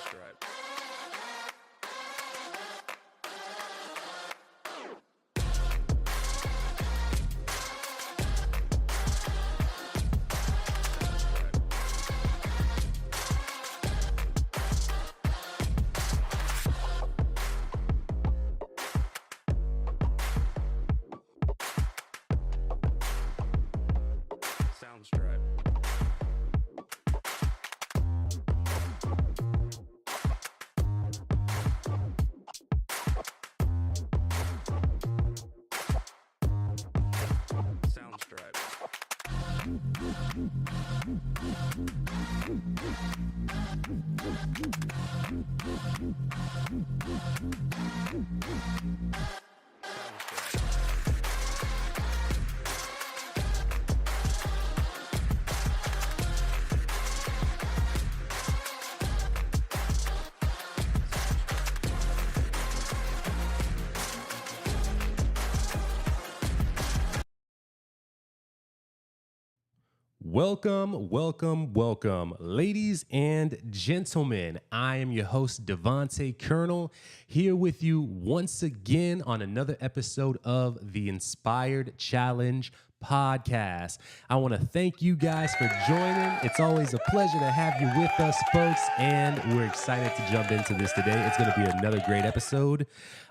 Soundstripe. Soundstripe. Soundstripe. Welcome, ladies and gentlemen. I am your host, Devontae Colonel, here with you once again on another episode of the Inspired Challenge podcast. I want to thank you guys for joining. It's always a pleasure to have you with us, folks, and we're excited to jump into this today. It's going to be another great episode.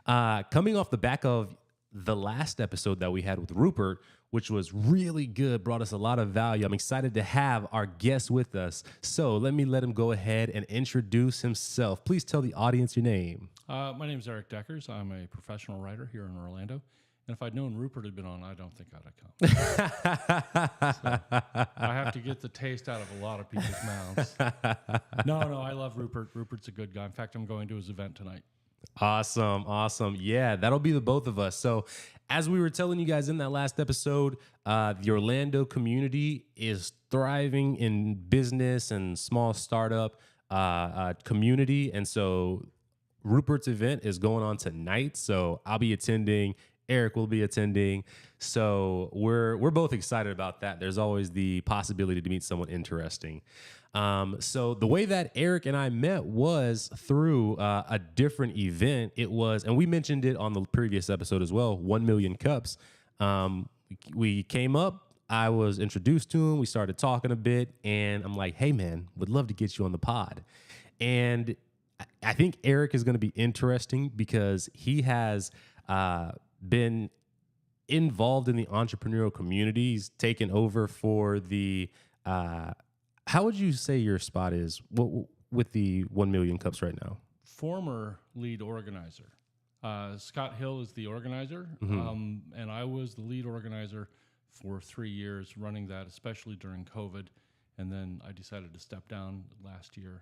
Coming off the back of the last episode that we had with Rupert, which was really good, brought us a lot of value. I'm excited to have our guest with us. So let him go ahead and introduce himself. Please tell the audience your name. My name is Erik Deckers. I'm a professional writer here in Orlando. And if I'd known Rupert had been on, I don't think I'd have come. So I have to get the taste out of a lot of people's mouths. No, I love Rupert. Rupert's a good guy. In fact, I'm going to his event tonight. Awesome. Yeah, that'll be the both of us. So as we were telling you guys in that last episode, the Orlando community is thriving in business and small startup community. And so Rupert's event is going on tonight. So I'll be attending. Erik will be attending. So we're both excited about that. There's always the possibility to meet someone interesting. So the way that Erik and I met was through a different event. It was, and we mentioned it on the previous episode as well, 1 Million Cups. We came up, I was introduced to him, we started talking a bit, and I'm like, hey man, would love to get you on the pod. And I think Erik is going to be interesting because he has been involved in the entrepreneurial community. He's taken over for the how would you say your spot is with the 1 Million Cups right now? Former lead organizer. Scott Hill is the organizer, and I was the lead organizer for 3 years running that, especially during COVID. And then I decided to step down last year.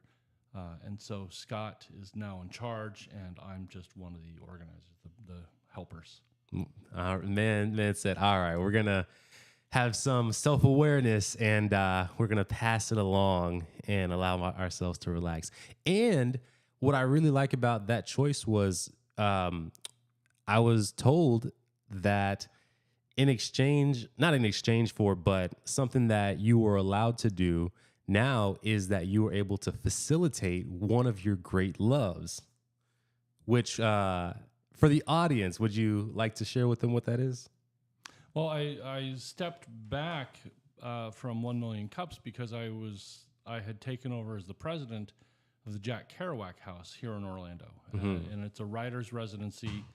And so Scott is now in charge, and I'm just one of the organizers, the helpers. Man said, all right, we're going to have some self-awareness, and we're going to pass it along and allow ourselves to relax. And what I really like about that choice was I was told that not in exchange for, but something that you were allowed to do now is that you were able to facilitate one of your great loves, which for the audience, would you like to share with them what that is? Well, I stepped back from 1 Million Cups because I had taken over as the president of the Jack Kerouac House here in Orlando, and it's a writer's residency.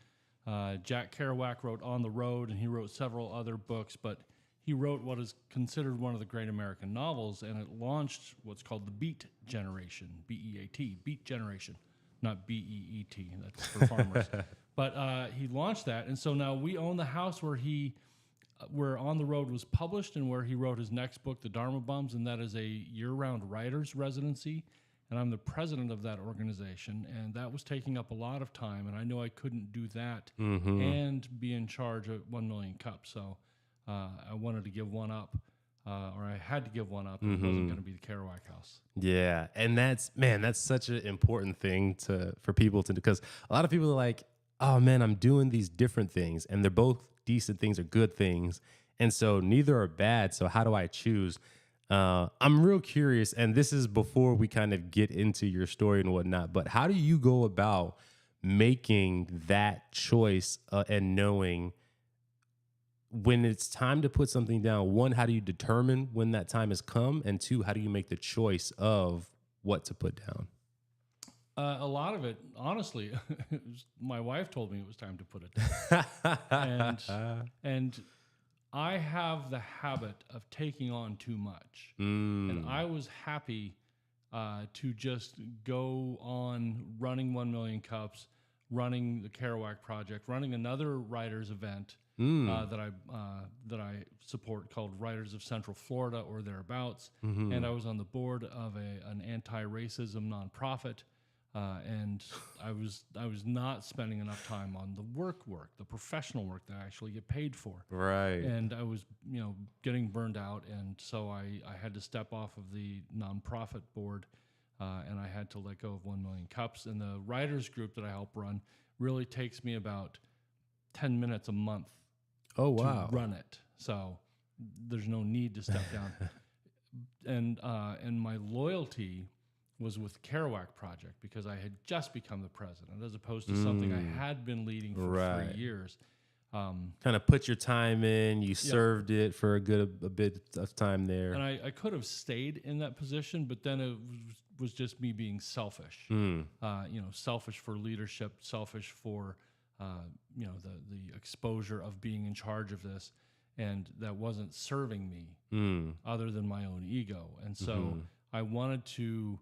Jack Kerouac wrote On the Road, and he wrote several other books, but he wrote what is considered one of the great American novels, and it launched what's called the Beat Generation, B-E-A-T, Beat Generation, not B-E-E-T, that's for farmers. But he launched that, and so now we own the house where On the Road was published and where he wrote his next book, The Dharma Bums, and that is a year-round writer's residency. And I'm the president of that organization, and that was taking up a lot of time, and I knew I couldn't do that and be in charge of 1 Million Cups. So I wanted to give one up, or I had to give one up, and it wasn't going to be the Kerouac House. Yeah, and that's such an important thing for people to do, because a lot of people are like, oh man, I'm doing these different things, and they're both decent things or good things, and so neither are bad. So how do I choose? I'm real curious, and this is before we kind of get into your story and whatnot, but how do you go about making that choice and knowing when it's time to put something down? One, how do you determine when that time has come? And two, how do you make the choice of what to put down? A lot of it, honestly, my wife told me it was time to put it down. and I have the habit of taking on too much. And I was happy to just go on running 1 Million Cups, running the Kerouac Project, running another writers event that I support called Writers of Central Florida or thereabouts. And I was on the board of an anti-racism nonprofit. And I was not spending enough time on the work, the professional work that I actually get paid for. Right. And I was, getting burned out. And so I had to step off of the nonprofit board and I had to let go of 1 Million Cups. And the writers group that I help run really takes me about 10 minutes a month to run it. So there's no need to step down. And my loyalty was with Kerouac Project because I had just become the president as opposed to something I had been leading for 3 years. Kind of put your time in, you served it for a bit of time there. And I could have stayed in that position, but then it was just me being selfish. Selfish for leadership, selfish for the exposure of being in charge of this, and that wasn't serving me other than my own ego. And so I wanted to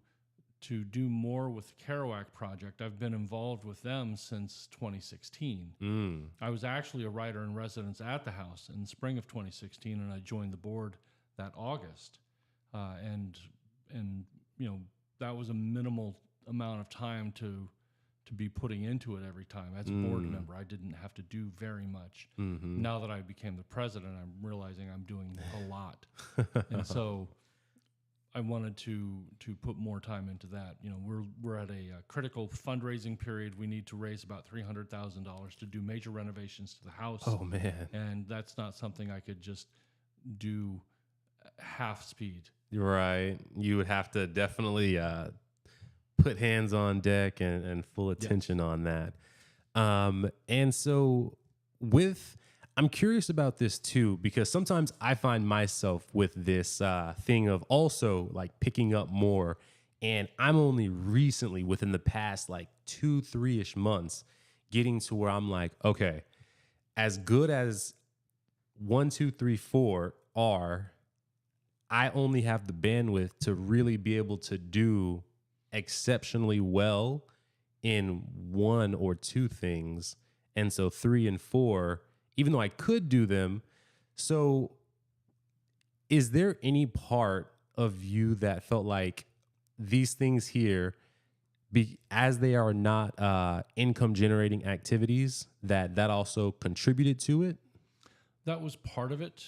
do more with Kerouac Project. I've been involved with them since 2016. I was actually a writer in residence at the house in the spring of 2016, and I joined the board that August. And that was a minimal amount of time to be putting into it every time. As a board member, I didn't have to do very much. Now that I became the president, I'm realizing I'm doing a lot. And so I wanted to put more time into that. We're at a critical fundraising period. We need to raise about $300,000 to do major renovations to the house. Oh man! And that's not something I could just do half speed. Right. You would have to definitely put hands on deck and full attention on that. And so I'm curious about this too, because sometimes I find myself with this thing of also like picking up more. And I'm only recently within the past like 2-3-ish months getting to where I'm like, okay, as good as 1, 2, 3, 4 are, I only have the bandwidth to really be able to do exceptionally well in 1 or 2 things. And so 3 and 4, even though I could do them. So is there any part of you that felt like these things here, as they are not income generating activities, that also contributed to it? That was part of it.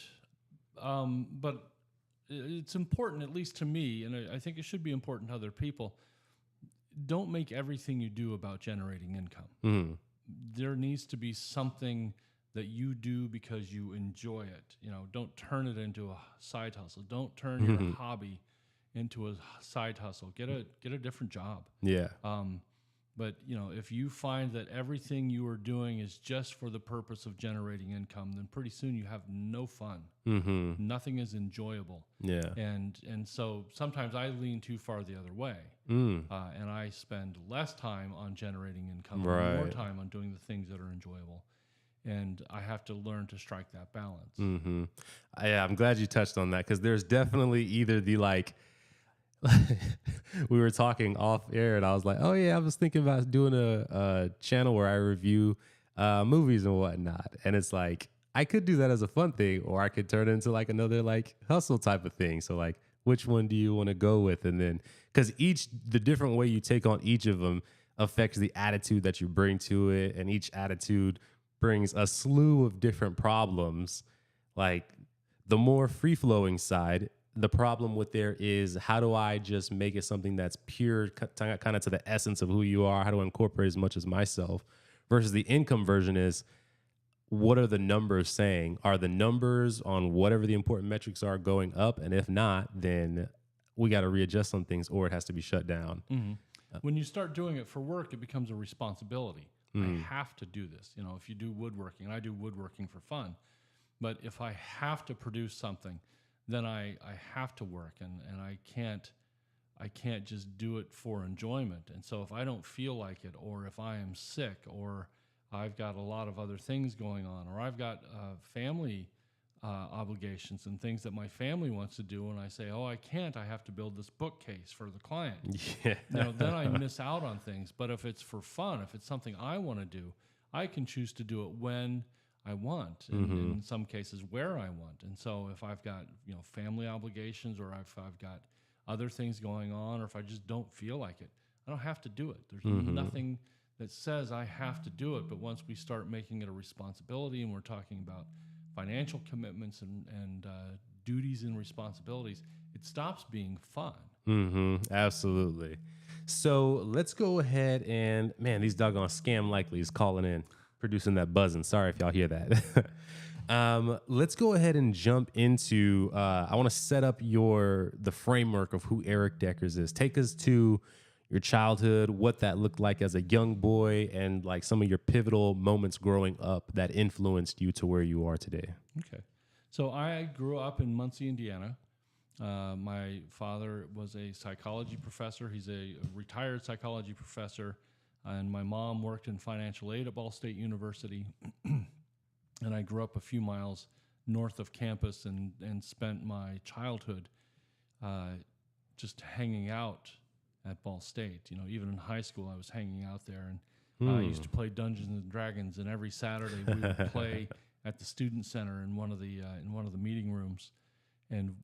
But it's important, at least to me, and I think it should be important to other people. Don't make everything you do about generating income. There needs to be something that you do because you enjoy it. Don't turn it into a side hustle. Don't turn your hobby into a side hustle. Get a different job. Yeah. But if you find that everything you are doing is just for the purpose of generating income, then pretty soon you have no fun. Nothing is enjoyable. Yeah. And so sometimes I lean too far the other way, and I spend less time on generating income, and more time on doing the things that are enjoyable. And I have to learn to strike that balance. Yeah, I'm glad you touched on that, because there's definitely either the like. We were talking off air and I was like, oh yeah, I was thinking about doing a channel where I review movies and whatnot. And it's like, I could do that as a fun thing, or I could turn it into like another like hustle type of thing. So like, which one do you want to go with? And then, because the different way you take on each of them affects the attitude that you bring to it. And each attitude brings a slew of different problems. Like the more free-flowing side, the problem with there is, how do I just make it something that's pure, kind of to the essence of who you are? How do I incorporate as much as myself? Versus the income version is, what are the numbers saying? Are the numbers on whatever the important metrics are going up? And if not, then we got to readjust some things, or it has to be shut down. When you start doing it for work, it becomes a responsibility. I have to do this. You know, if you do woodworking, and I do woodworking for fun, but if I have to produce something, then I have to work, and I can't just do it for enjoyment. And so if I don't feel like it, or if I am sick, or I've got a lot of other things going on, or I've got family obligations and things that my family wants to do, and I say, oh, I can't, I have to build this bookcase for the client. Yeah. You know, then I miss out on things. But if it's for fun, if it's something I want to do, I can choose to do it when I want, and in some cases where I want. And so if I've got, you know, family obligations, or if I've got other things going on, or if I just don't feel like it, I don't have to do it. There's nothing that says I have to do it. But once we start making it a responsibility, and we're talking about financial commitments and duties and responsibilities, it stops being fun. Absolutely. So let's go ahead and, man, these doggone scam likelies calling in, producing that buzzing. Sorry if y'all hear that. Let's go ahead and jump into, I want to set up the framework of who Erik Deckers is. Take us to your childhood, what that looked like as a young boy, and like some of your pivotal moments growing up that influenced you to where you are today. Okay. So I grew up in Muncie, Indiana. My father was a psychology professor. He's a retired psychology professor. And my mom worked in financial aid at Ball State University. And I grew up a few miles north of campus and spent my childhood just hanging out at Ball State. You know, even in high school, I was hanging out there, and I used to play Dungeons and Dragons. And every Saturday, we would play at the student center in one of the meeting rooms, and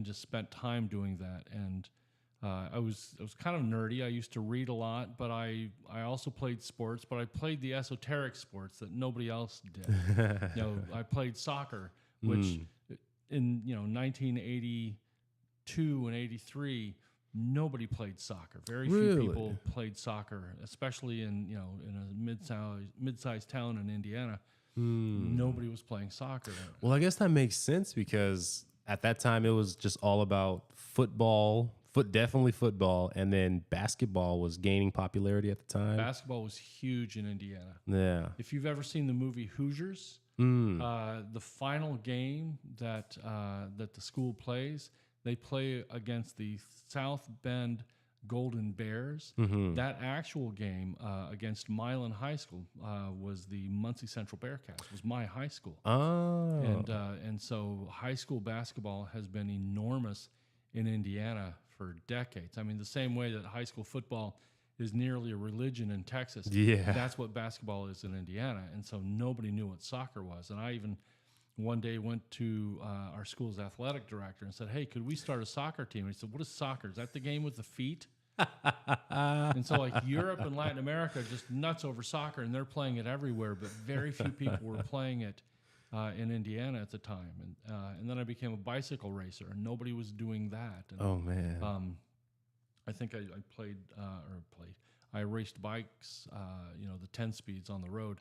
just spent time doing that. And I was kind of nerdy. I used to read a lot, but I also played sports. But I played the esoteric sports that nobody else did. You know, I played soccer, which in 1982 and 83. Nobody played soccer. Very few people played soccer, especially in a mid-sized town in Indiana. Nobody was playing soccer. Well, I guess that makes sense, because at that time it was just all about football, definitely football, and then basketball was gaining popularity at the time. Basketball was huge in Indiana. Yeah. If you've ever seen the movie Hoosiers, the final game that the school plays, they play against the South Bend Golden Bears. That actual game against Milan High School was the Muncie Central Bearcats, was my high school. Oh. And so high school basketball has been enormous in Indiana for decades. I mean, the same way that high school football is nearly a religion in Texas. Yeah. That's what basketball is in Indiana. And so nobody knew what soccer was. And I even one day went to our school's athletic director and said, hey, could we start a soccer team? And he said, what is soccer? Is that the game with the feet? And so like Europe and Latin America are just nuts over soccer, and they're playing it everywhere, but very few people were playing it in Indiana at the time. And then I became a bicycle racer, and nobody was doing that. And, oh, man. I think I raced bikes, the 10 speeds on the road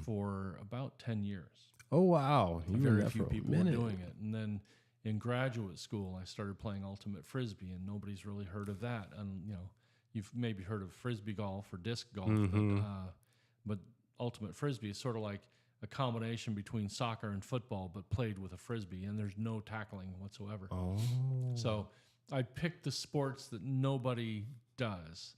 for about 10 years. Oh, wow. Very few people were doing it. And then in graduate school, I started playing ultimate frisbee, and nobody's really heard of that. And, you've maybe heard of frisbee golf or disc golf, but ultimate frisbee is sort of like a combination between soccer and football, but played with a frisbee, and there's no tackling whatsoever. Oh. So I picked the sports that nobody does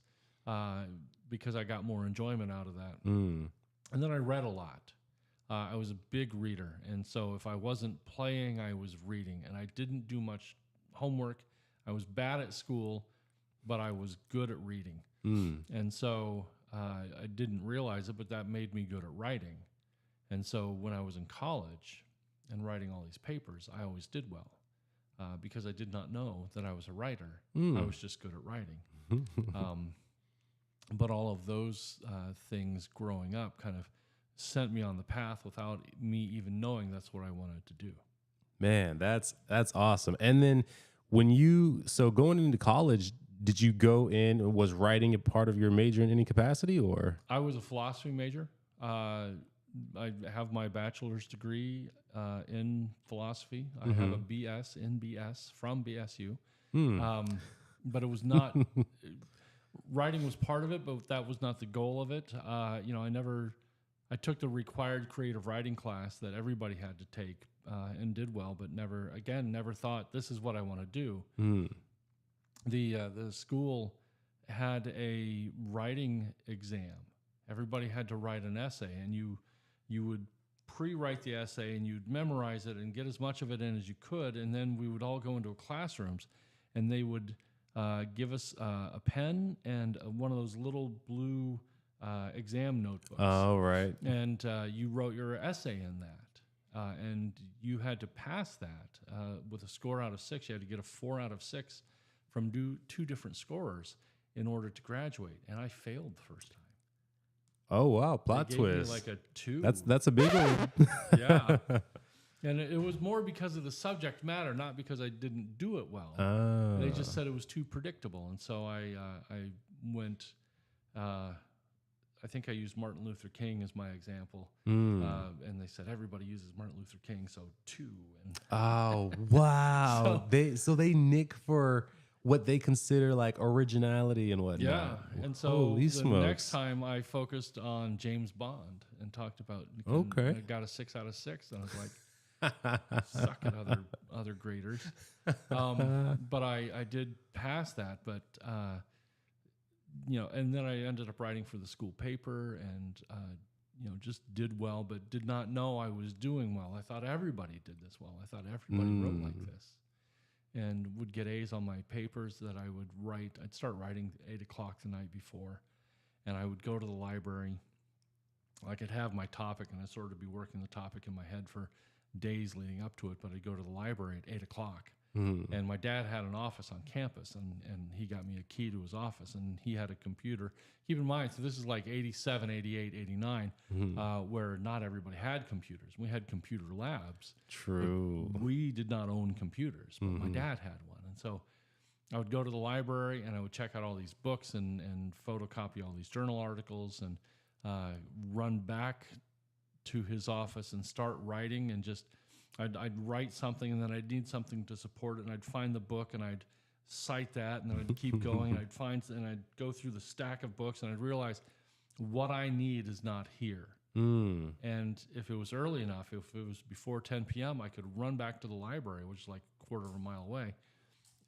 because I got more enjoyment out of that. And then I read a lot. I was a big reader, and so if I wasn't playing, I was reading, and I didn't do much homework. I was bad at school, but I was good at reading. And so I didn't realize it, but that made me good at writing. And so when I was in college and writing all these papers, I always did well because I did not know that I was a writer. I was just good at writing. But all of those things growing up kind of sent me on the path without me even knowing that's what I wanted to do. Man, that's awesome. And then going into college, did you go in, was writing a part of your major in any capacity, or? I was a philosophy major. I have my bachelor's degree in philosophy. I have a BS in BS from BSU. But it was not, writing was part of it, but that was not the goal of it. I took the required creative writing class that everybody had to take and did well, but never thought this is what I want to do. The school had a writing exam. Everybody had to write an essay, and you would pre-write the essay and you'd memorize it and get as much of it in as you could, and then we would all go into classrooms, and they would give us a pen and one of those little blue exam notebooks. Oh, right. And you wrote your essay in that, and you had to pass that with a score out of 6. You had to get a 4 out of 6 from two different scorers in order to graduate, and I failed the first time. Oh wow, plot They gave me twist. like a 2. That's a big one. Yeah. And it was more because of the subject matter, not because I didn't do it well. They just said it was too predictable, and so I went. I think I used Martin Luther King as my example, and they said everybody uses Martin Luther King, so 2. And Oh wow! They nick for what they consider like originality and whatnot. yeah, and so Holy the smokes. next time I focused on James Bond and talked about. Okay. I got a 6 out of 6, and I was like, suck at other graders. But I did pass that, but and then I ended up writing for the school paper, and just did well, but did not know I was doing well. I thought everybody did this well. I thought everybody wrote like this, and would get A's on my papers that I would write. I'd start writing at 8 o'clock the night before, and I would go to the library. I could have my topic, and I'd sort of be working the topic in my head for days leading up to it, but I'd go to the library at 8 o'clock. And my dad had an office on campus, and he got me a key to his office, and he had a computer. Keep in mind, so this is like 87, 88, 89, where not everybody had computers. We had computer labs. True. We did not own computers, but my dad had one. And so I would go to the library, and I would check out all these books and photocopy all these journal articles, and run back to his office and start writing, and just I'd write something, and then I'd need something to support it, and I'd find the book, and I'd cite that, and then I'd keep going, and I'd go through the stack of books, and I'd realize what I need is not here. And if it was early enough, if it was before 10 p.m., I could run back to the library, which is like a quarter of a mile away,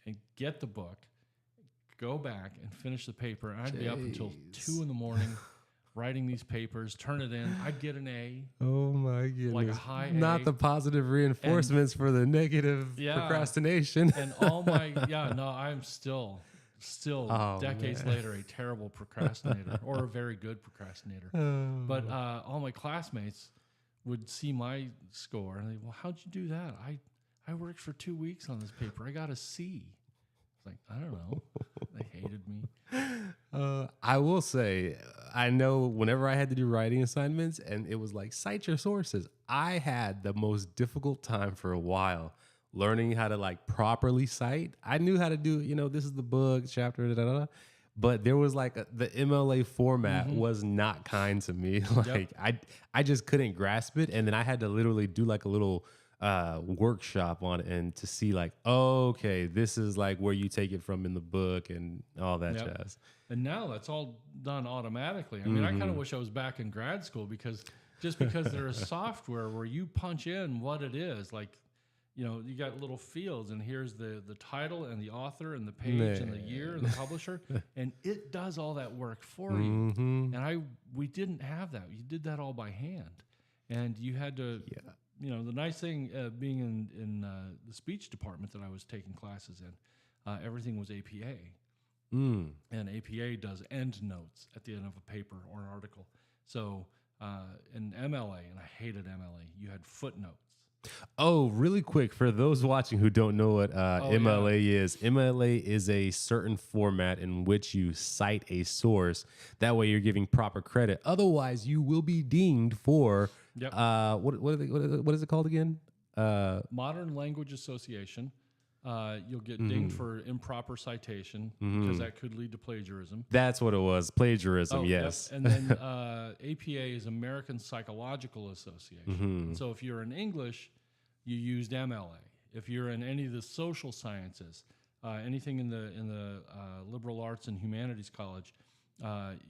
and get the book, go back and finish the paper, and I'd be up until 2 in the morning writing these papers, turn it in. I'd get an A. Oh my goodness! Like a high A. Not the positive reinforcements for the negative procrastination. And all my I'm still decades later a terrible procrastinator, or a very good procrastinator. But all my classmates would see my score and they, well, how'd you do that? I worked for 2 weeks on this paper. I got a C. It's like, I don't know. They hated me. I will say, I know whenever I had to do writing assignments and it was like, cite your sources, I had the most difficult time for a while learning how to like properly cite. I knew how to do, this is the book, chapter, but there was like the MLA format was not kind to me. Like I just couldn't grasp it. And then I had to literally do like a little workshop on it, and to see like, oh, okay, this is like where you take it from in the book and all that jazz. And now that's all done automatically. I mean, I kind of wish I was back in grad school, because there is software where you punch in what it is, like, you got little fields, and here's the title and the author and the page and the year and the publisher, and it does all that work for you. And we didn't have that. You did that all by hand, and you had to. The nice thing being in the speech department that I was taking classes in, everything was APA. And APA does end notes at the end of a paper or an article. So in MLA, and I hated MLA, you had footnotes. Oh, really quick, for those watching who don't know what MLA is a certain format in which you cite a source. That way you're giving proper credit. Otherwise, you will be dinged for what is it called again? Modern Language Association. you'll get dinged for improper citation because that could lead to plagiarism. That's what it was. Plagiarism. Oh, yes. Yep. And then APA is American Psychological Association. And so if you're in English, you used MLA. If you're in any of the social sciences, anything in the liberal arts and humanities college,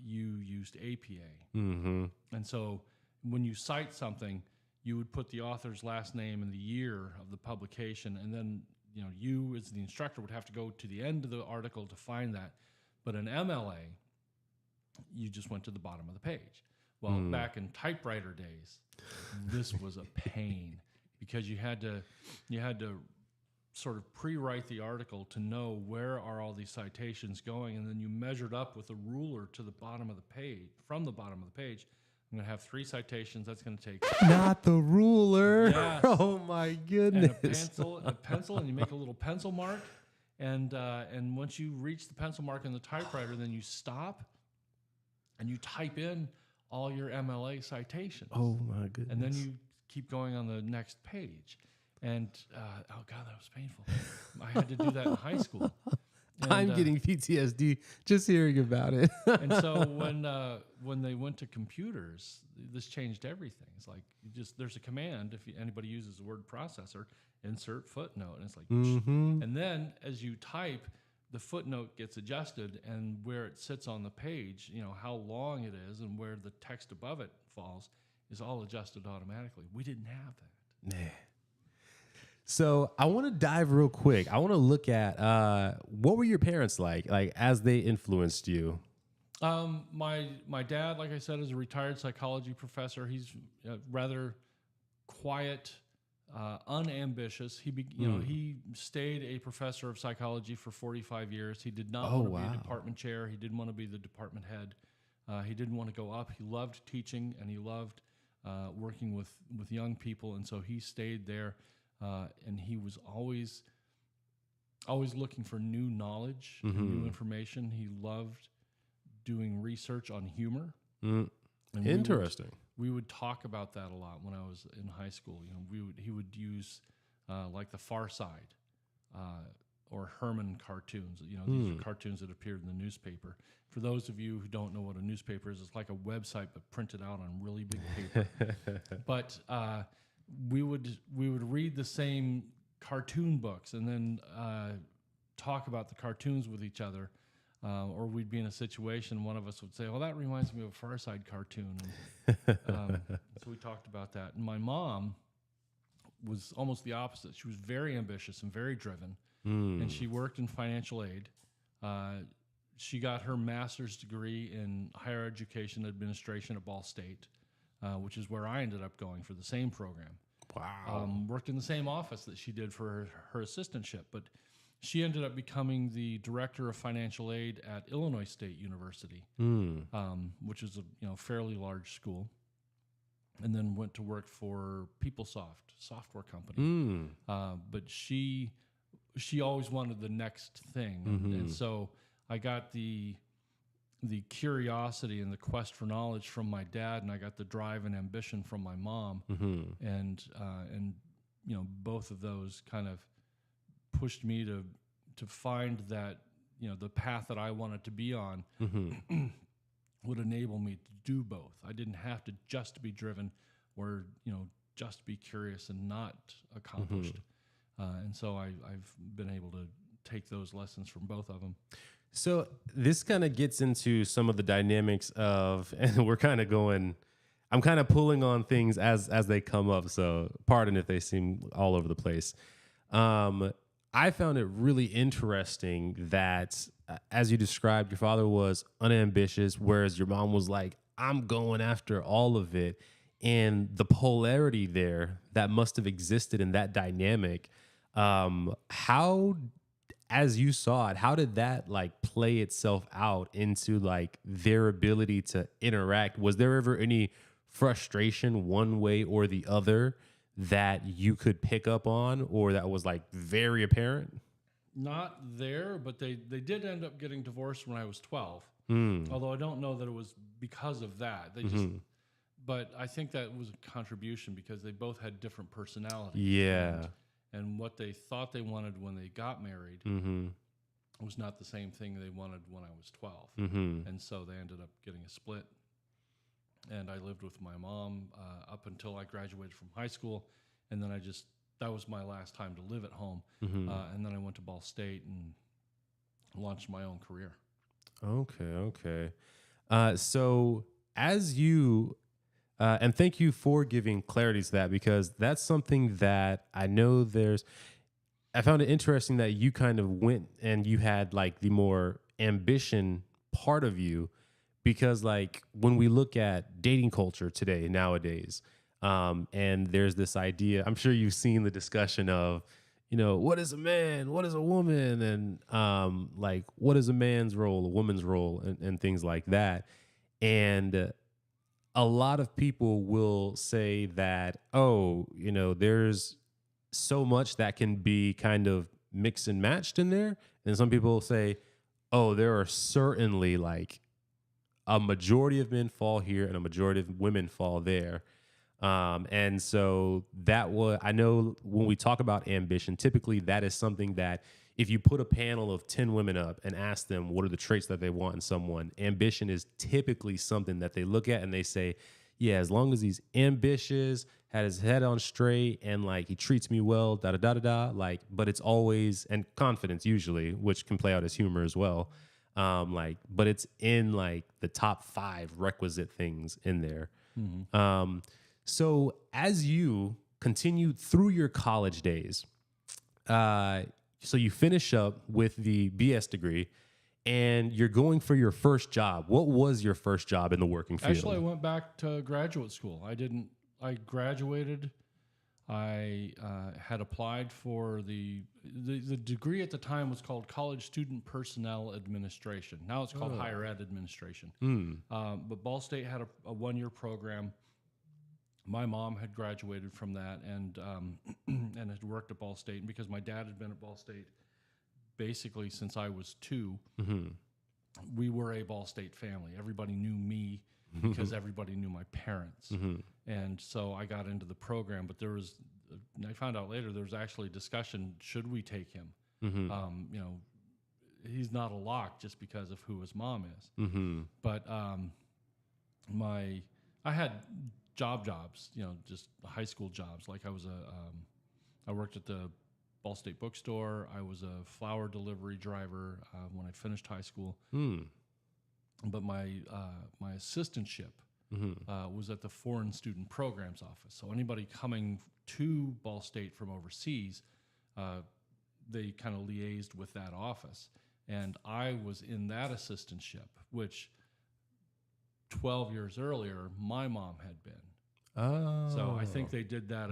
you used APA. And so when you cite something, you would put the author's last name and the year of the publication, and then you as the instructor would have to go to the end of the article to find that. But in MLA, you just went to the bottom of the page. Well, back in typewriter days, this was a pain because you had to sort of pre-write the article to know where are all these citations going, and then you measured up with a ruler to the bottom of the page. From the bottom of the page, I'm going to have 3 citations. That's going to take Not the ruler. Yes. Oh my goodness. and a pencil, and you make a little pencil mark, and once you reach the pencil mark in the typewriter, then you stop, and you type in all your MLA citations. Oh my goodness. And then you keep going on the next page. And, oh God, that was painful. I had to do that in high school. And, I'm getting PTSD just hearing about it. and so when they went to computers, this changed everything. It's like there's a command, if anybody uses the word processor, insert footnote. And it's like, and then as you type, the footnote gets adjusted, and where it sits on the page, how long it is and where the text above it falls is all adjusted automatically. We didn't have that. Nah. So I want to dive real quick. I want to look at what were your parents like as they influenced you? My dad, like I said, is a retired psychology professor. He's rather quiet, unambitious. He stayed a professor of psychology for 45 years. He did not want to be a department chair. He didn't want to be the department head. He didn't want to go up. He loved teaching, and he loved working with young people, and so he stayed there. And he was always looking for new knowledge and new information. He loved doing research on humor. And Interesting. We would talk about that a lot when I was in high school. He would use like the Far Side or Herman cartoons. These are cartoons that appeared in the newspaper. For those of you who don't know what a newspaper is, it's like a website but printed out on really big paper. But we would read the same cartoon books and then talk about the cartoons with each other, or we'd be in a situation, one of us would say, "Well, that reminds me of a Far Side cartoon." And, so we talked about that. And my mom was almost the opposite. She was very ambitious and very driven, and she worked in financial aid. She got her master's degree in higher education administration at Ball State. Which is where I ended up going for the same program. Wow. Worked in the same office that she did for her assistantship, but she ended up becoming the director of financial aid at Illinois State University, which is a fairly large school, and then went to work for PeopleSoft software company. But she always wanted the next thing, and so I got the curiosity and the quest for knowledge from my dad, and I got the drive and ambition from my mom, and both of those kind of pushed me to find that the path that I wanted to be on would enable me to do both. I didn't have to just be driven or just be curious and not accomplished, and so I've been able to take those lessons from both of them. So this kind of gets into some of the dynamics of, and we're kind of going, I'm kind of pulling on things as they come up. So pardon if they seem all over the place. I found it really interesting that, as you described, your father was unambitious, whereas your mom was like, I'm going after all of it. And the polarity there that must have existed in that dynamic, as you saw it, how did that play itself out into their ability to interact? Was there ever any frustration one way or the other that you could pick up on, or that was very apparent? Not there, but they did end up getting divorced when I was 12. Although I don't know that it was because of that. They just, but I think that was a contribution because they both had different personalities. Yeah. and what they thought they wanted when they got married Mm-hmm. was not the same thing they wanted when I was 12. Mm-hmm. And so they ended up getting a split. And I lived with my mom up until I graduated from high school. And then that was my last time to live at home. Mm-hmm. And then I went to Ball State and launched my own career. Okay. So as you, and thank you for giving clarity to that, because that's something that I know I found it interesting that you kind of went and you had like the more ambition part of you, because like when we look at dating culture today, nowadays, and there's this idea, I'm sure you've seen the discussion of, what is a man, what is a woman, and like what is a man's role, a woman's role, and things like that. And a lot of people will say that, oh, there's so much that can be kind of mixed and matched in there. And some people say, oh, there are certainly like a majority of men fall here and a majority of women fall there. And so I know when we talk about ambition, typically that is something that if you put a panel of 10 women up and ask them what are the traits that they want in someone, ambition is typically something that they look at and they say, yeah, as long as he's ambitious, had his head on straight, and like he treats me well, da da da da da. Like, but it's always, and confidence usually, which can play out as humor as well. But it's in like the top 5 requisite things in there. Mm-hmm. So as you continue through your college days, so you finish up with the BS degree and you're going for your first job. What was your first job in the working field? Actually, I went back to graduate school. I graduated. I had applied for the degree at the time was called College Student Personnel Administration. Now it's called Higher Ed Administration. But Ball State had a 1-year program. My mom had graduated from that and and had worked at Ball State. And because my dad had been at Ball State basically since I was 2, we were a Ball State family. Everybody knew me because everybody knew my parents. And so I got into the program, but I found out later there was actually discussion, should we take him? He's not a lock just because of who his mom is. But I had jobs, just high school jobs. Like I worked at the Ball State bookstore. I was a flower delivery driver when I finished high school. But my assistantship was at the Foreign Student Programs Office. So anybody coming to Ball State from overseas, they kind of liaised with that office. And I was in that assistantship, which 12 years earlier, my mom had been. Oh. So I think they did that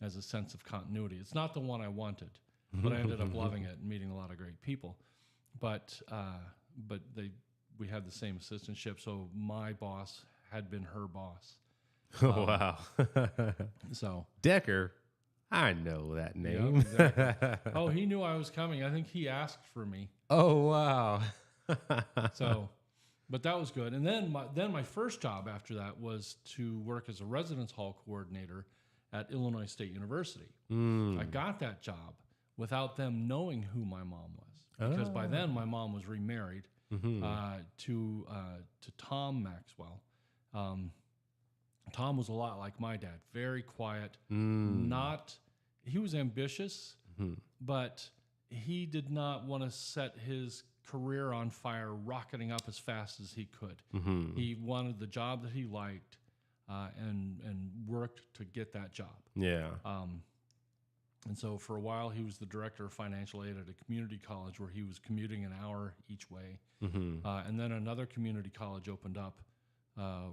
as a sense of continuity. It's not the one I wanted, but I ended up loving it and meeting a lot of great people. But we had the same assistantship, so my boss had been her boss. Wow. So Decker, I know that name. exactly. Oh, he knew I was coming. I think he asked for me. Oh, wow. So, but that was good. And then my first job after that was to work as a residence hall coordinator at Illinois State University. I got that job without them knowing who my mom was, because by then my mom was remarried to Tom Maxwell. Tom was a lot like my dad, very quiet. He was ambitious, but he did not want to set his career on fire, rocketing up as fast as he could. He wanted the job that he liked, and worked to get that job. Yeah. And so for a while, he was the director of financial aid at a community college where he was commuting an hour each way. And then another community college opened up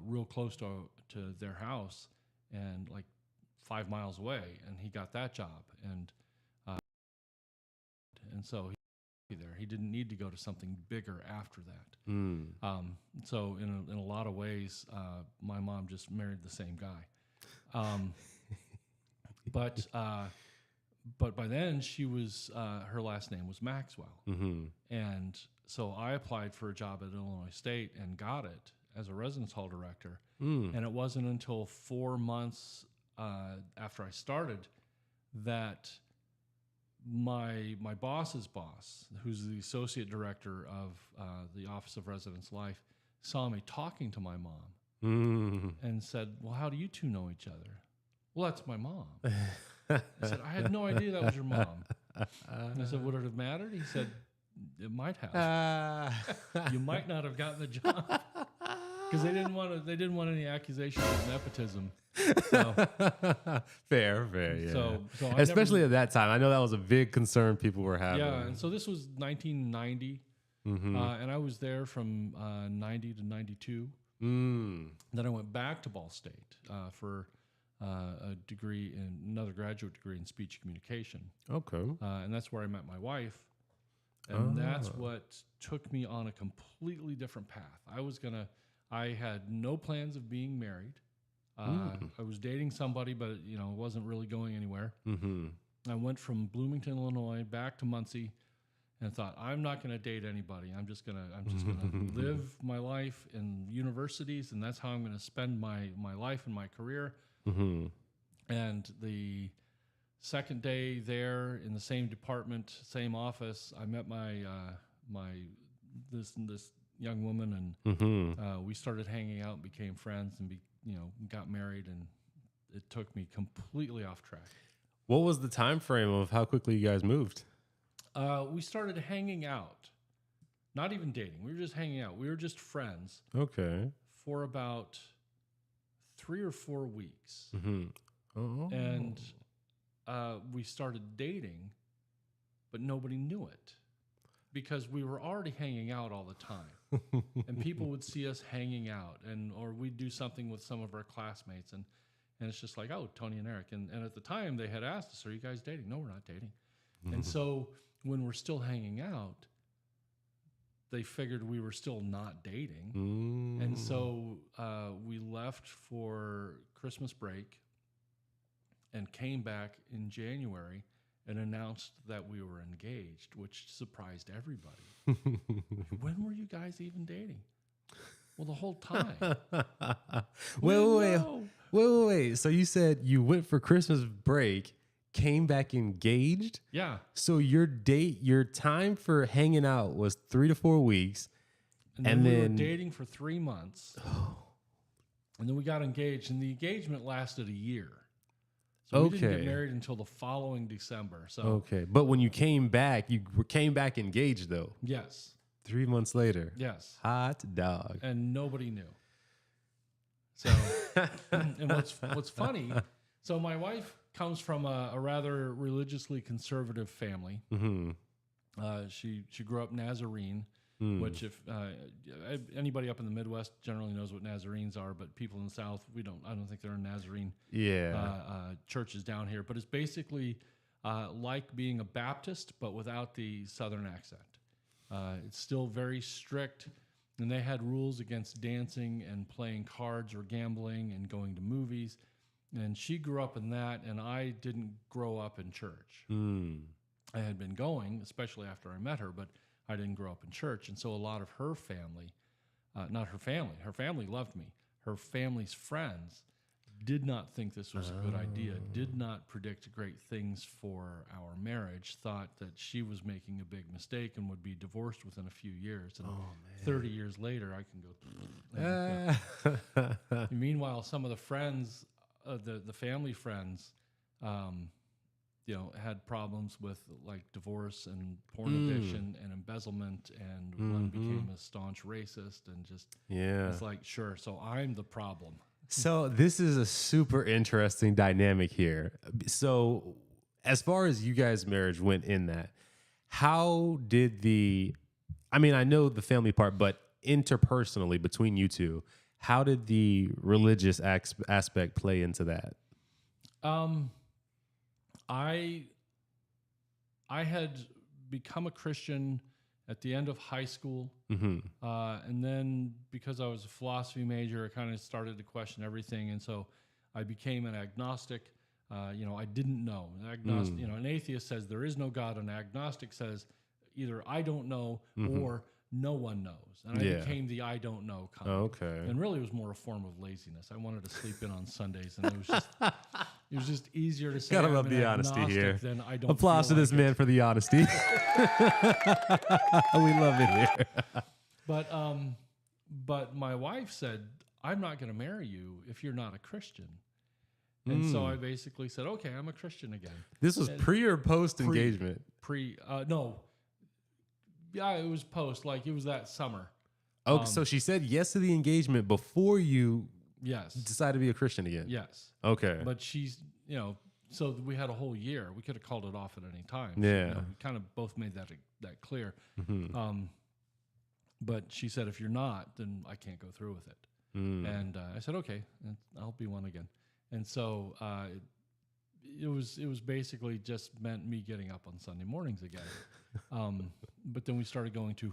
real close to their house and like 5 miles away, and he got that job. And so he didn't need to go to something bigger after that. So in a lot of ways, my mom just married the same guy. But by then she was her last name was Maxwell, and so I applied for a job at Illinois State and got it as a residence hall director. And it wasn't until 4 months after I started that my boss's boss, who's the associate director of the Office of Residence Life, saw me talking to my mom and said, "Well, how do you two know each other?" "Well, that's my mom." I said, "I had no idea that was your mom." And I said, "Would it have mattered?" He said, "It might have. You might not have gotten the job." Because they didn't want any accusations of nepotism. So, fair, yeah. So especially at that time, I know that was a big concern people were having. Yeah, and so this was 1990, and I was there from 90 to 92. Then I went back to Ball State for another graduate degree in speech communication. Okay, and that's where I met my wife, and that's what took me on a completely different path. I had no plans of being married. I was dating somebody, but it wasn't really going anywhere. I went from Bloomington, Illinois, back to Muncie, and thought, I'm not going to date anybody. I'm just gonna live my life in universities, and that's how I'm going to spend my life and my career. And the second day there in the same department, same office, I met this young woman, and we started hanging out and became friends, and got married, and it took me completely off track. What was the time frame of how quickly you guys moved? We started hanging out, not even dating. We were just hanging out. We were just friends. Okay. For about 3 or 4 weeks. Oh. And we started dating, but nobody knew it because we were already hanging out all the time. And people would see us hanging out, or we'd do something with some of our classmates, and it's just like, oh, Tony and Eric. And at the time they had asked us, are you guys dating? No, we're not dating. And so when we're still hanging out, they figured we were still not dating. And so we left for Christmas break and came back in January and announced that we were engaged, which surprised everybody. When were you guys even dating? Well, the whole time. Wait. So you said you went for Christmas break, came back engaged? Yeah. So your time for hanging out was 3 to 4 weeks. And then we were dating for 3 months. And then we got engaged, and the engagement lasted a year. So we didn't get married until the following December. So okay. But when you came back, came back engaged, though. Yes. 3 months later. Yes. Hot dog. And nobody knew. So, and what's funny, so my wife comes from a rather religiously conservative family. She grew up Nazarene, which if anybody up in the Midwest generally knows what Nazarenes are, but people in the South, I don't think there are Nazarene churches down here. But it's basically like being a Baptist, but without the Southern accent. It's still very strict, and they had rules against dancing and playing cards or gambling and going to movies. And she grew up in that, and I didn't grow up in church. I had been going, especially after I met her, but I didn't grow up in church. And so a lot of her family, her family loved me. Her family's friends did not think this was a good idea, did not predict great things for our marriage, thought that she was making a big mistake and would be divorced within a few years. And 30 years later, I can go. Meanwhile, some of the friends, the family friends, had problems with like divorce and porn addiction and embezzlement, and one became a staunch racist, and just it's like, sure, so I'm the problem. So this is a super interesting dynamic here. So as far as you guys' marriage went in that, how did I know the family part, but interpersonally between you two, how did the religious aspect play into that? I had become a Christian at the end of high school. And then because I was a philosophy major, I kind of started to question everything. And so I became an agnostic. I didn't know. An atheist says there is no God. An agnostic says either I don't know or no one knows. And I became the I don't know kind. Okay. And really it was more a form of laziness. I wanted to sleep in on Sundays, and it was just, It was just easier to say. Gotta I'm love an the honesty agnostic here. Than I don't. Applause to feel this like man it. for the honesty. We love it here. But my wife said, "I'm not going to marry you if you're not a Christian." And so I basically said, "Okay, I'm a Christian again." This was pre or post engagement? No. Yeah, it was post. Like it was that summer. Oh, so she said yes to the engagement before you Yes. decided to be a Christian again. Yes. Okay. But she's, so we had a whole year. We could have called it off at any time. Yeah. We kind of both made that clear. Mm-hmm. But she said, if you're not, then I can't go through with it. And I said, okay, and I'll be one again. And so it was basically just meant me getting up on Sunday mornings again. But then we started going to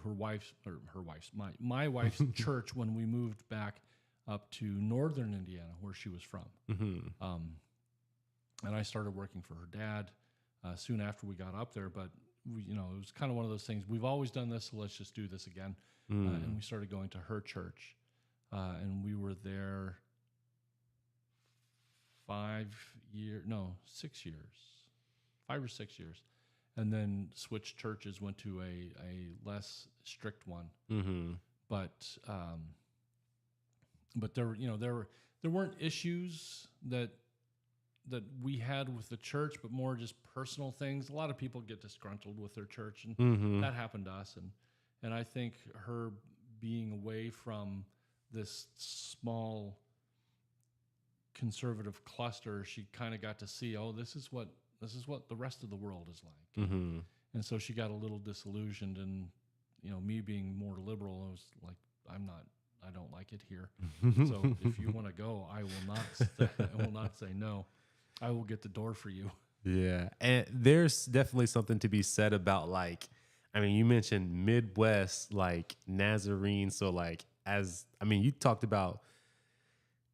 my wife's church when we moved back up to northern Indiana, where she was from. And I started working for her dad soon after we got up there. But it was kind of one of those things. We've always done this, so let's just do this again. And we started going to her church, and we were there 6 years, 5 or 6 years, and then switched churches, went to a less strict one. But there weren't issues that we had with the church, but more just personal things. A lot of people get disgruntled with their church, and that happened to us. And I think her being away from this small conservative cluster, she kind of got to see, this is what the rest of the world is like. And so she got a little disillusioned, and me being more liberal, I was like, I don't like it here. So if you want to go, I will not say no. I will get the door for you. Yeah. And there's definitely something to be said about you mentioned Midwest, Nazarene. So you talked about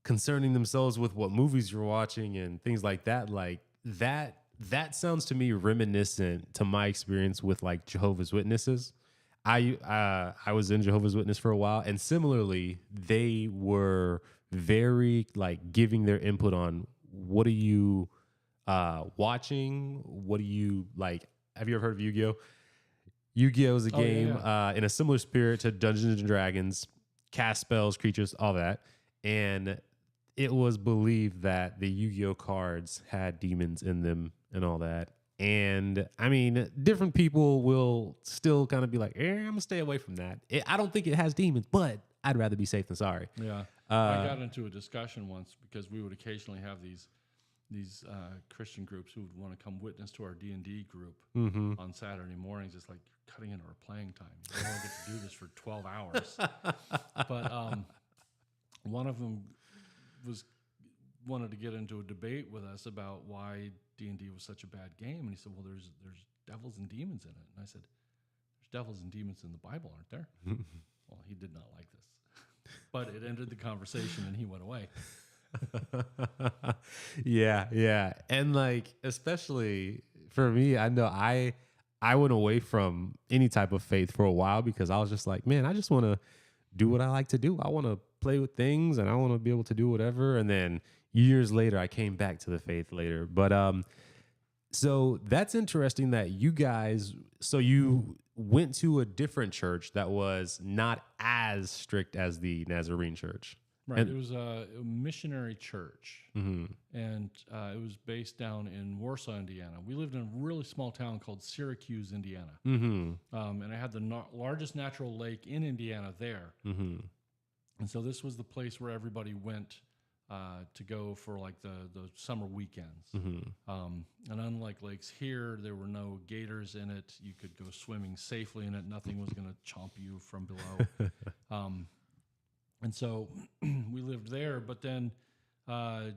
concerning themselves with what movies you're watching and things like that. That sounds to me reminiscent to my experience with Jehovah's Witnesses. I was in Jehovah's Witness for a while, and similarly, they were very giving their input on what are you watching? What do you like? Have you ever heard of Yu-Gi-Oh? Yu-Gi-Oh is a game in a similar spirit to Dungeons and Dragons, cast spells, creatures, all that. And it was believed that the Yu-Gi-Oh cards had demons in them and all that. And different people will still kind of be like, I'm gonna stay away from that. I don't think it has demons, but I'd rather be safe than sorry. Yeah. I got into a discussion once because we would occasionally have these Christian groups who would want to come witness to our D&D group on Saturday mornings. It's like you're cutting into our playing time. You don't get to do this for 12 hours. But one of them wanted to get into a debate with us about why D&D was such a bad game, and he said, "Well, there's devils and demons in it." And I said, "There's devils and demons in the Bible, aren't there?" Well, he did not like this, but it ended the conversation, and he went away. Yeah. And especially for me, I know I went away from any type of faith for a while because I was just like, man, I just want to do what I like to do. I want to play with things and I want to be able to do whatever. And then years later, I came back to the faith later. But so that's interesting that you guys, so you went to a different church that was not as strict as the Nazarene church. Right. It was a missionary church, and it was based down in Warsaw, Indiana. We lived in a really small town called Syracuse, Indiana. And I had the largest natural lake in Indiana there. And so this was the place where everybody went to go for the summer weekends. And unlike lakes here, there were no gators in it. You could go swimming safely in it. Nothing was going to chomp you from below. And so we lived there, but then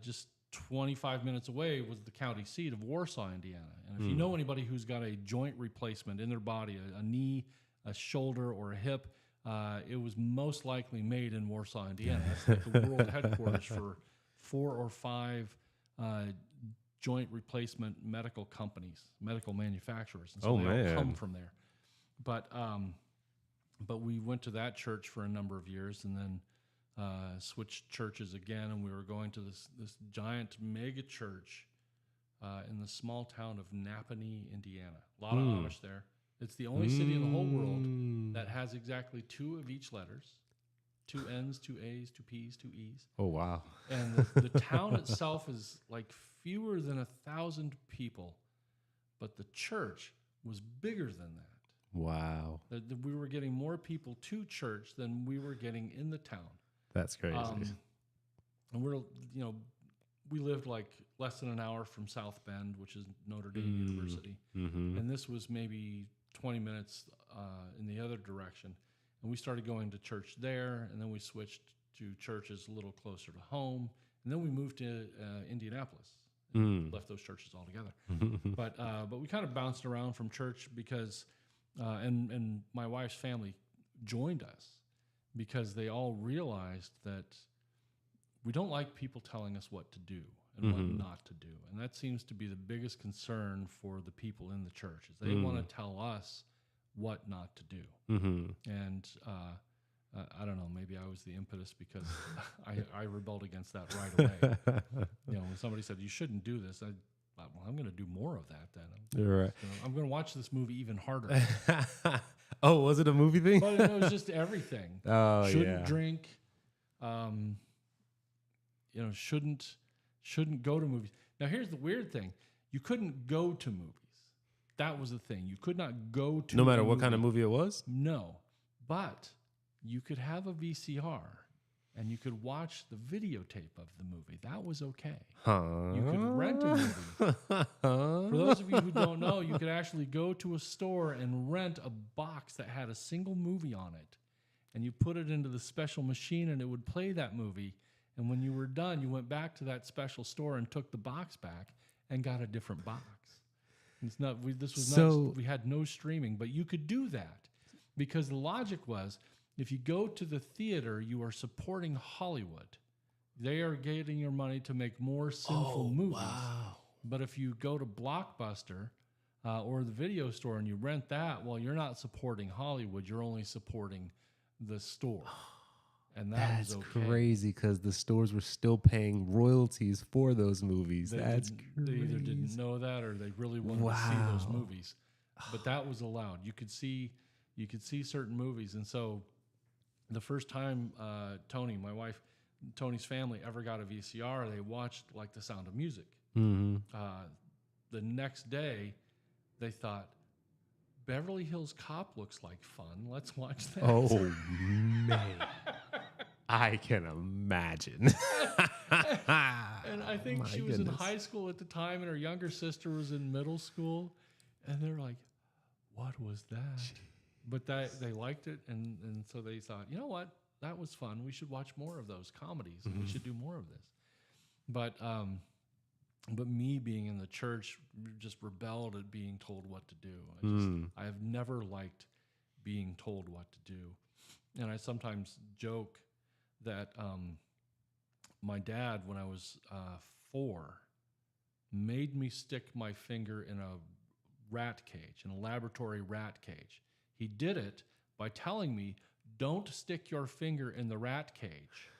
just 25 minutes away was the county seat of Warsaw, Indiana. And if you know anybody who's got a joint replacement in their body, a knee, a shoulder, or a hip, it was most likely made in Warsaw, Indiana. That's the world headquarters for 4 or 5 joint replacement medical companies, medical manufacturers. And so they all come from there. But we went to that church for a number of years, and then switched churches again, and we were going to this giant mega church in the small town of Napanee, Indiana. A lot of Amish there. It's the only city in the whole world that has exactly 2 of each letters, 2 N's, 2 A's, 2 P's, 2 E's. Oh, wow. And the town itself is like fewer than 1,000 people, but the church was bigger than that. Wow. We were getting more people to church than we were getting in the town. That's crazy. And we lived like less than an hour from South Bend, which is Notre Dame University. And this was maybe 20 minutes in the other direction. And we started going to church there, and then we switched to churches a little closer to home. And then we moved to Indianapolis. Left those churches altogether. But we kind of bounced around from church because, and my wife's family joined us because they all realized that we don't like people telling us what to do and what not to do. And that seems to be the biggest concern for the people in the church is they want to tell us what not to do. And I don't know, maybe I was the impetus because I rebelled against that right away. When somebody said, you shouldn't do this, I thought, well, I'm going to do more of that then. You're right. I'm going to watch this movie even harder. Oh, was it a movie thing? But it was just everything. Oh, shouldn't drink. Shouldn't go to movies. Now, here's the weird thing. You couldn't go to movies. That was the thing. You could not go to no matter what kind of movie it was? No. But you could have a VCR and you could watch the videotape of the movie. That was okay. You could rent a movie. For those of you who don't know, you could actually go to a store and rent a box that had a single movie on it. And you put it into the special machine and it would play that movie. And when you were done, you went back to that special store and took the box back and got a different box. It's not. We had no streaming, but you could do that because the logic was, if you go to the theater, you are supporting Hollywood. They are getting your money to make more sinful movies. Wow. But if you go to Blockbuster or the video store and you rent that, well, you're not supporting Hollywood. You're only supporting the store. And that's okay. Crazy because the stores were still paying royalties for those movies. They either didn't know that or they really wanted to see those movies. But that was allowed. You could see certain movies. And so the first time Tony's family ever got a VCR, they watched like The Sound of Music. The next day, they thought, Beverly Hills Cop looks like fun. Let's watch that. Oh, man. I can imagine. And I think she was in high school at the time, and her younger sister was in middle school. And they're like, what was that? But they liked it, and so they thought, you know what? That was fun. We should watch more of those comedies, and we should do more of this. But me being in the church just rebelled at being told what to do. I have never liked being told what to do. And I sometimes joke that my dad, when I was 4, made me stick my finger in a rat cage, in a laboratory rat cage. He did it by telling me, don't stick your finger in the rat cage.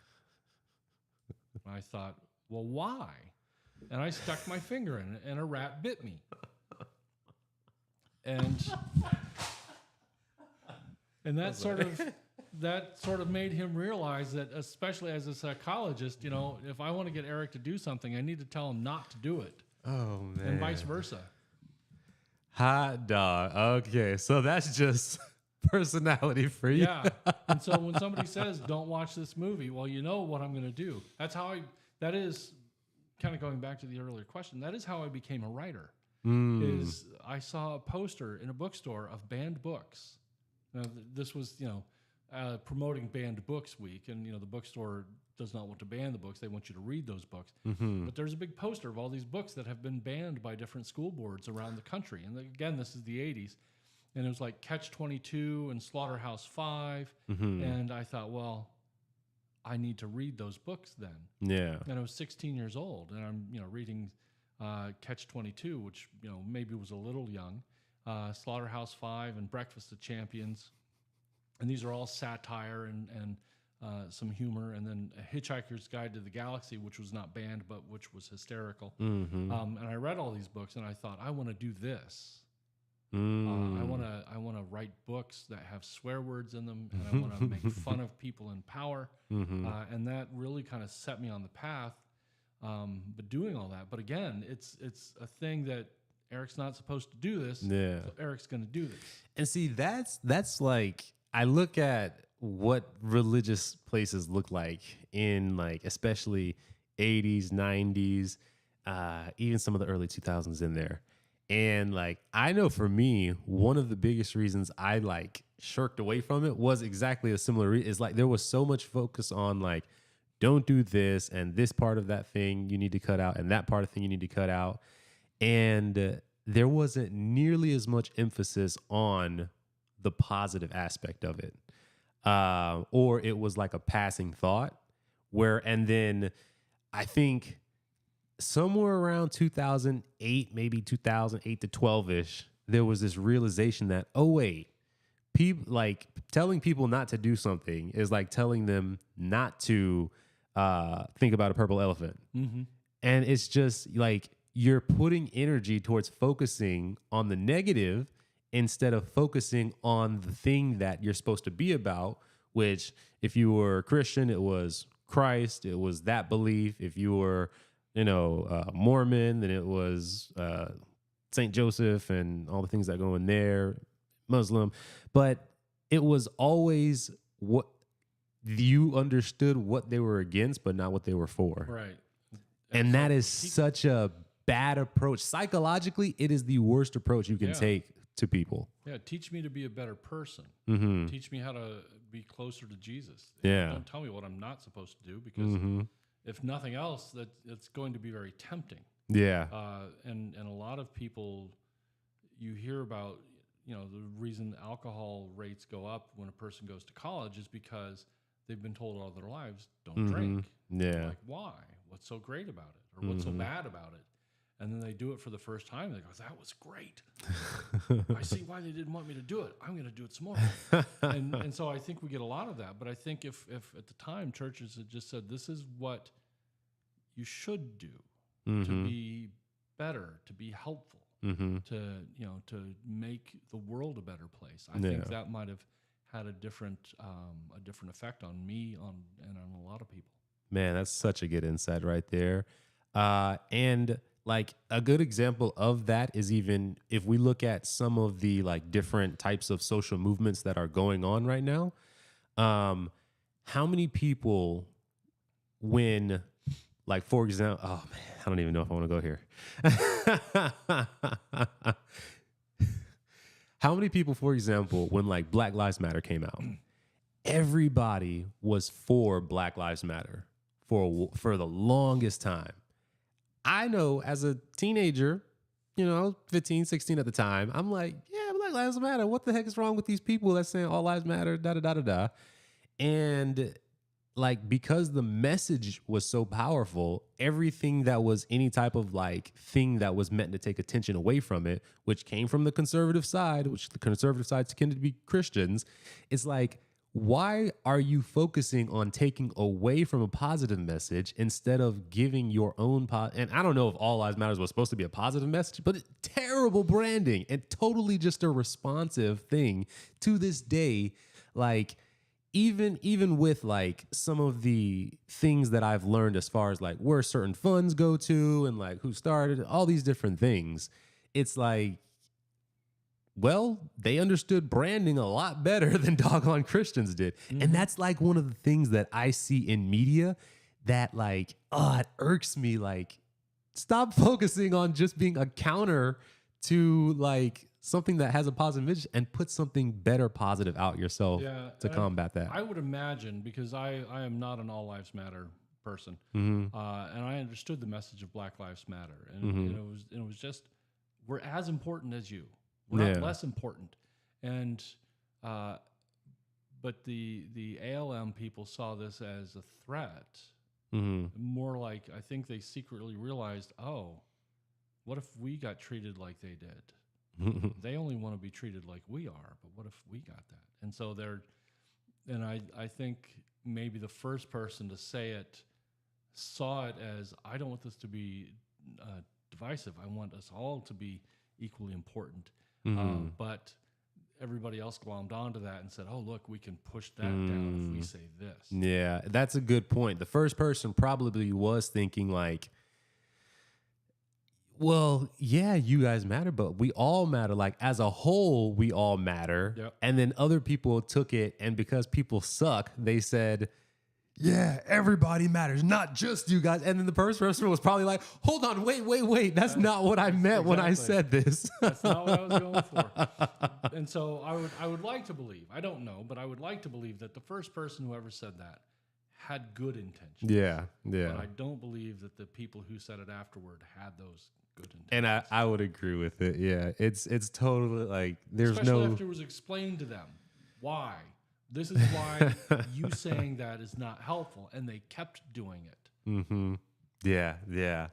I thought, well, why? And I stuck my finger in it, and a rat bit me. And that sort of made him realize that, especially as a psychologist, if I want to get Erik to do something, I need to tell him not to do it. Oh, man. And vice versa. Hot dog. Okay, so that's just personality for you. Yeah. And so when somebody says, don't watch this movie, well, you know what I'm going to do. That is kind of going back to the earlier question. That is how I became a writer. Is I saw a poster in a bookstore of banned books. Now, this was, promoting Banned Books Week, and the bookstore does not want to ban the books; they want you to read those books. But there's a big poster of all these books that have been banned by different school boards around the country. And again, this is the '80s, and it was like Catch-22 and Slaughterhouse-5, and I thought, well, I need to read those books then. Yeah. And I was 16 years old, and I'm reading Catch-22, which maybe was a little young, Slaughterhouse-5 and Breakfast of Champions. And these are all satire and some humor, and then A Hitchhiker's Guide to the Galaxy, which was not banned, but which was hysterical. Mm-hmm. And I read all these books, and I thought, I want to do this. Mm. I want to write books that have swear words in them, and I want to make fun of people in power. Mm-hmm. And that really kind of set me on the path. But doing all that, but again, it's a thing that Erik's not supposed to do this. Yeah. So Erik's going to do this. And see, that's like, I look at what religious places look like in, like, especially 80s, 90s, even some of the early 2000s in there. And like, I know for me, one of the biggest reasons I like shirked away from it was exactly a similar is like, there was so much focus on like, don't do this, and this part of that thing you need to cut out, and that part of the thing you need to cut out. And there wasn't nearly as much emphasis on the positive aspect of it. Or it was like a passing thought and then I think somewhere around 2008, maybe 2008 to 12-ish, there was this realization that, oh, wait, people like telling people not to do something is like telling them not to think about a purple elephant. Mm-hmm. And it's just like you're putting energy towards focusing on the negative instead of focusing on the thing that you're supposed to be about, which if you were a Christian, it was Christ, it was that belief. If you were, Mormon, then it was St. Joseph and all the things that go in there, Muslim. But it was always what you understood what they were against, but not what they were for. Right. And that is such a bad approach. Psychologically, it is the worst approach you can take to people. Yeah, teach me to be a better person. Mm-hmm. Teach me how to be closer to Jesus. Yeah. Don't tell me what I'm not supposed to do, because if nothing else, it's going to be very tempting. Yeah. And a lot of people, you hear about, the reason alcohol rates go up when a person goes to college is because they've been told all their lives, don't drink. Yeah. Like, why? What's so great about it? Or what's so bad about it? And then they do it for the first time. They go, that was great. I see why they didn't want me to do it. I'm going to do it some more. and so I think we get a lot of that. But I think if at the time churches had just said, this is what you should do to be better, to be helpful, to make the world a better place, I think that might have had a different effect on me and on a lot of people. Man, that's such a good insight right there. And like a good example of that is even if we look at some of the like different types of social movements that are going on right now. How many people when, like, for example, oh man, I don't even know if I want to go here. How many people, for example, when like Black Lives Matter came out, everybody was for Black Lives Matter for the longest time. I know as a teenager, 15, 16 at the time, I'm like, yeah, Black Lives Matter. What the heck is wrong with these people that's saying all lives matter, da-da-da-da-da. And like, because the message was so powerful, everything that was any type of like thing that was meant to take attention away from it, which came from the conservative side, which the conservative side tended to be Christians, it's like, why are you focusing on taking away from a positive message instead of giving your own and I don't know if all lives matters was supposed to be a positive message, but terrible branding and totally just a responsive thing to this day. Like even with like some of the things that I've learned as far as like where certain funds go to and like who started all these different things, it's like, well, they understood branding a lot better than doggone Christians did. And that's like one of the things that I see in media that like, it irks me. Like, stop focusing on just being a counter to like something that has a positive image and put something better positive out yourself to combat that. I would imagine, because I am not an all lives matter person. And I understood the message of Black Lives Matter. And it was just, we're as important as you. We're not less important. And but the ALM people saw this as a threat. More like, I think they secretly realized, oh, what if we got treated like they did? They only want to be treated like we are, but what if we got that? And so I think maybe the first person to say it saw it as, I don't want this to be divisive. I want us all to be equally important. But everybody else glommed onto that and said, oh, look, we can push that down if we say this. Yeah, that's a good point. The first person probably was thinking like, well, yeah, you guys matter, but we all matter. Like as a whole, we all matter. Yep. And then other people took it, and because people suck, they said, yeah, everybody matters, not just you guys. And then the first person was probably like, hold on, wait. That's not what I meant when I said this. That's not what I was going for. And so I would like to believe, I don't know, but I would like to believe that the first person who ever said that had good intentions. Yeah. But I don't believe that the people who said it afterward had those good intentions. And I would agree with it. Yeah, it's totally like there's Especially no. after it was explained to them why. This is why you saying that is not helpful, and they kept doing it. Mm-hmm. Yeah.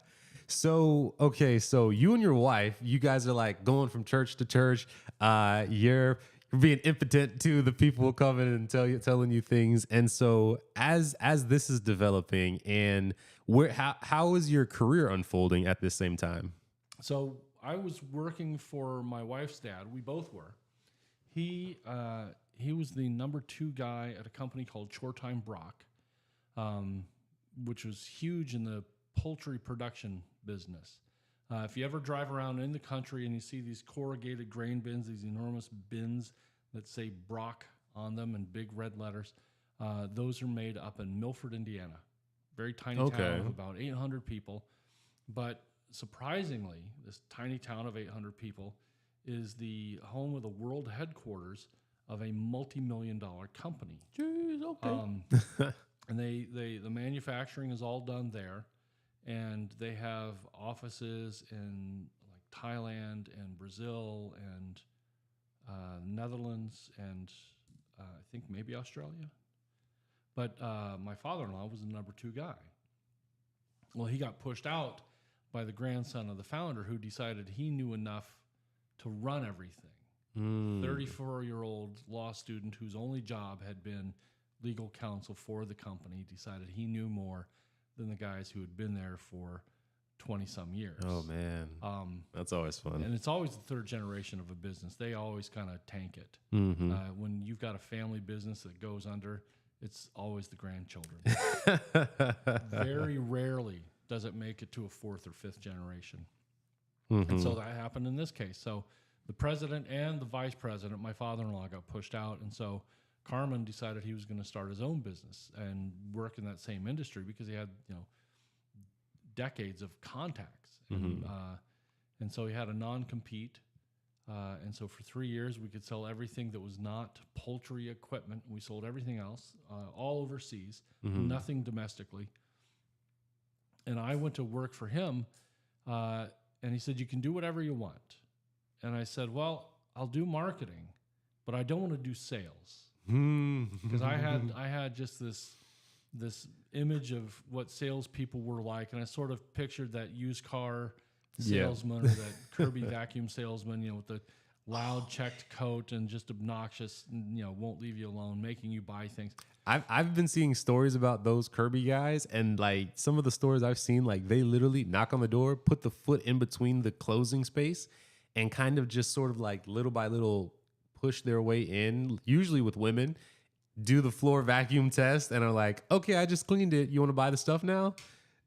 So okay, so you and your wife, you guys are like going from church to church. You're being impotent to the people coming and telling you things. And so as this is developing, and how is your career unfolding at the same time? So I was working for my wife's dad. We both were. He was the number 2 guy at a company called Shoretime Brock, which was huge in the poultry production business. If you ever drive around in the country and you see these corrugated grain bins, these enormous bins that say Brock on them in big red letters, those are made up in Milford, Indiana. Very tiny town of about 800 people. But surprisingly, this tiny town of 800 people is the home of the world headquarters of a multi-million-dollar company. Jeez, okay. And the manufacturing is all done there, and they have offices in like Thailand and Brazil and Netherlands and I think maybe Australia. But my father-in-law was the number 2 guy. Well, he got pushed out by the grandson of the founder, who decided he knew enough to run everything. 34-year-old law student whose only job had been legal counsel for the company decided he knew more than the guys who had been there for 20-some years. Oh, man. That's always fun. And it's always the third generation of a business. They always kind of tank it. When you've got a family business that goes under, it's always the grandchildren. Very rarely does it make it to a 4th or 5th generation. And so that happened in this case. So the president and the vice president, my father-in-law, got pushed out. And so Carmen decided he was going to start his own business and work in that same industry because he had, decades of contacts. And so he had a non-compete. And so for 3 years, we could sell everything that was not poultry equipment. We sold everything else, all overseas, nothing domestically. And I went to work for him, and he said, you can do whatever you want. And I said, well, I'll do marketing, but I don't want to do sales. Because I had just this image of what salespeople were like, and I sort of pictured that used car salesman or that Kirby vacuum salesman, with the loud checked coat and just obnoxious, won't leave you alone, making you buy things. I've been seeing stories about those Kirby guys, and like some of the stories I've seen, like they literally knock on the door, put the foot in between the closing space, and kind of just sort of like little by little push their way in, usually with women, do the floor vacuum test, and are like, okay, I just cleaned it. You want to buy the stuff now?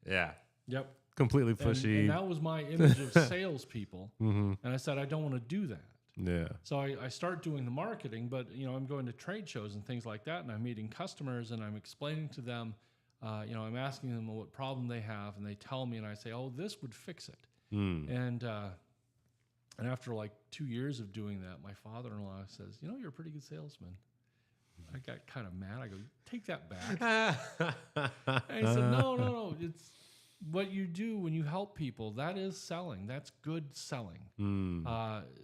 Yeah. Yep. Completely pushy. And that was my image of salespeople. And I said, I don't want to do that. Yeah. So I start doing the marketing, but I'm going to trade shows and things like that, and I'm meeting customers, and I'm explaining to them, I'm asking them what problem they have, and they tell me, and I say, oh, this would fix it. And after like 2 years of doing that, my father-in-law says, you're a pretty good salesman. I got kind of mad. I go, take that back. And he said, no. It's what you do when you help people. That is selling. That's good selling.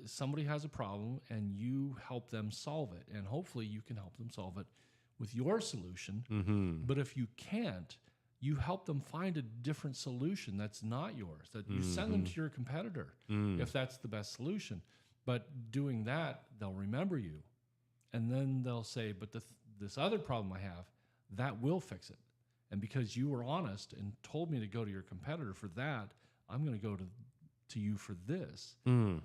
Somebody has a problem and you help them solve it. And hopefully you can help them solve it with your solution. But if you can't, you help them find a different solution that's not yours, that you send them to your competitor if that's the best solution. But doing that, they'll remember you. And then they'll say, but this other problem I have, that will fix it. And because you were honest and told me to go to your competitor for that, I'm going to go to you for this.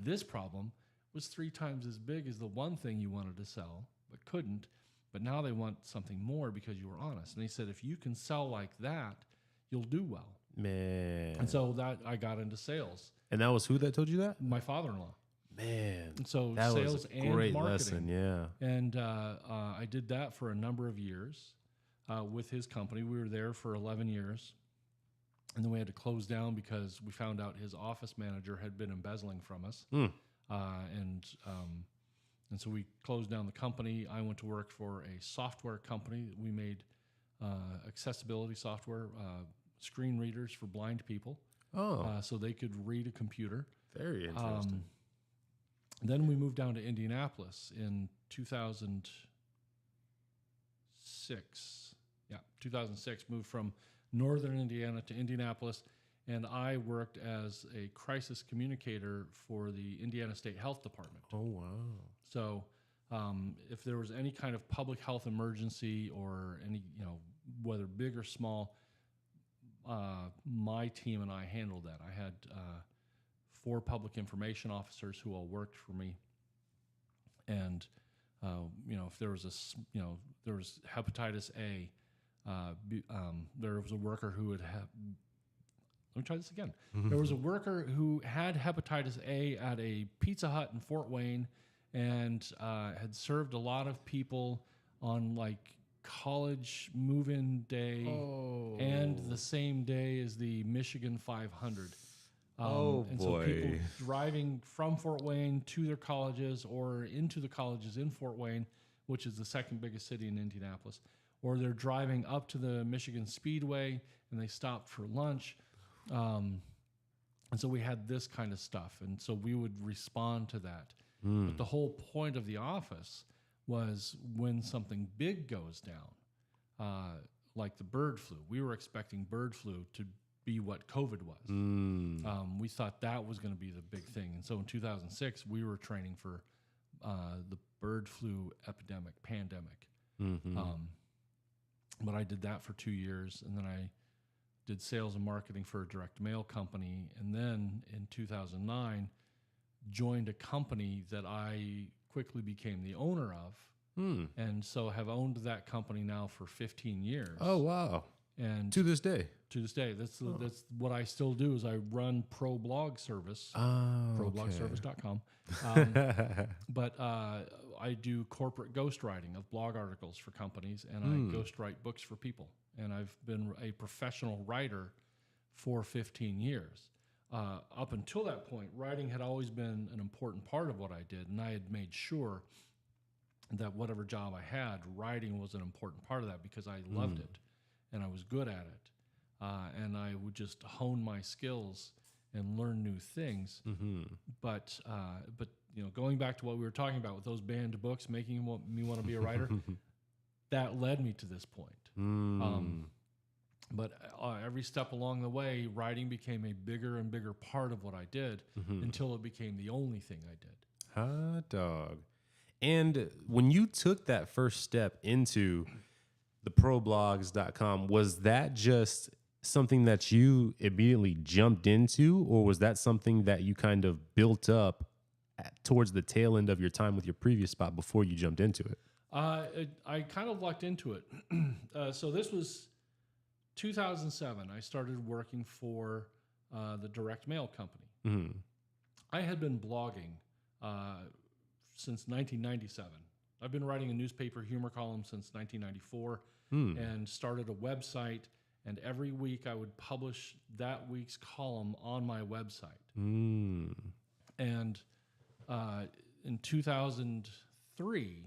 This problem was 3 times as big as the one thing you wanted to sell but couldn't. But now they want something more because you were honest. And he said, if you can sell like that, you'll do well. Man. And so that I got into sales. And that was who that told you that? My father-in-law. Man. And so that sales was a and great marketing. lesson, yeah. And I did that for a number of years with his company. We were there for 11 years. And then we had to close down because we found out his office manager had been embezzling from us. And so we closed down the company. I went to work for a software company. We made accessibility software, screen readers for blind people. So they could read a computer. Very interesting. Then we moved down to Indianapolis in 2006. Yeah, 2006. Moved from northern Indiana to Indianapolis, and I worked as a crisis communicator for the Indiana State Health Department. Oh, wow. So if there was any kind of public health emergency or any, whether big or small, my team and I handled that. I had 4 public information officers who all worked for me. And, if there was there was hepatitis A, there was a worker who would have, let me try this again. There was a worker who had hepatitis A at a Pizza Hut in Fort Wayne and had served a lot of people on like college move-in day and the same day as the Michigan 500. And so people driving from Fort Wayne to their colleges or into the colleges in Fort Wayne, which is the second biggest city in Indianapolis, or they're driving up to the Michigan Speedway and they stopped for lunch. And so we had this kind of stuff. And so we would respond to that. But the whole point of the office was when something big goes down, like the bird flu. We were expecting bird flu to be what COVID was. We thought that was going to be the big thing. And so in 2006, we were training for the bird flu pandemic. But I did that for 2 years, and then I did sales and marketing for a direct mail company. And then in 2009, joined a company that I quickly became the owner of. And so have owned that company now for 15 years. Oh, wow. And to this day. To this day. That's what I still do is I run Pro Blog Service, problogservice.com. But I do corporate ghostwriting of blog articles for companies, and I ghostwrite books for people. And I've been a professional writer for 15 years. Up until that point, writing had always been an important part of what I did, and I had made sure that whatever job I had, writing was an important part of that because I loved it and I was good at it. And I would just hone my skills and learn new things. But going back to what we were talking about with those banned books, making me want to be a writer, that led me to this point. But every step along the way, writing became a bigger and bigger part of what I did until it became the only thing I did. Hot dog. And when you took that first step into the problogs.com, was that just something that you immediately jumped into, or was that something that you kind of built up towards the tail end of your time with your previous spot before you jumped into it? I kind of lucked into it. So this was 2007. I started working for the direct mail company. I had been blogging since 1997. I've been writing a newspaper humor column since 1994 and started a website. And every week I would publish that week's column on my website. And in 2003,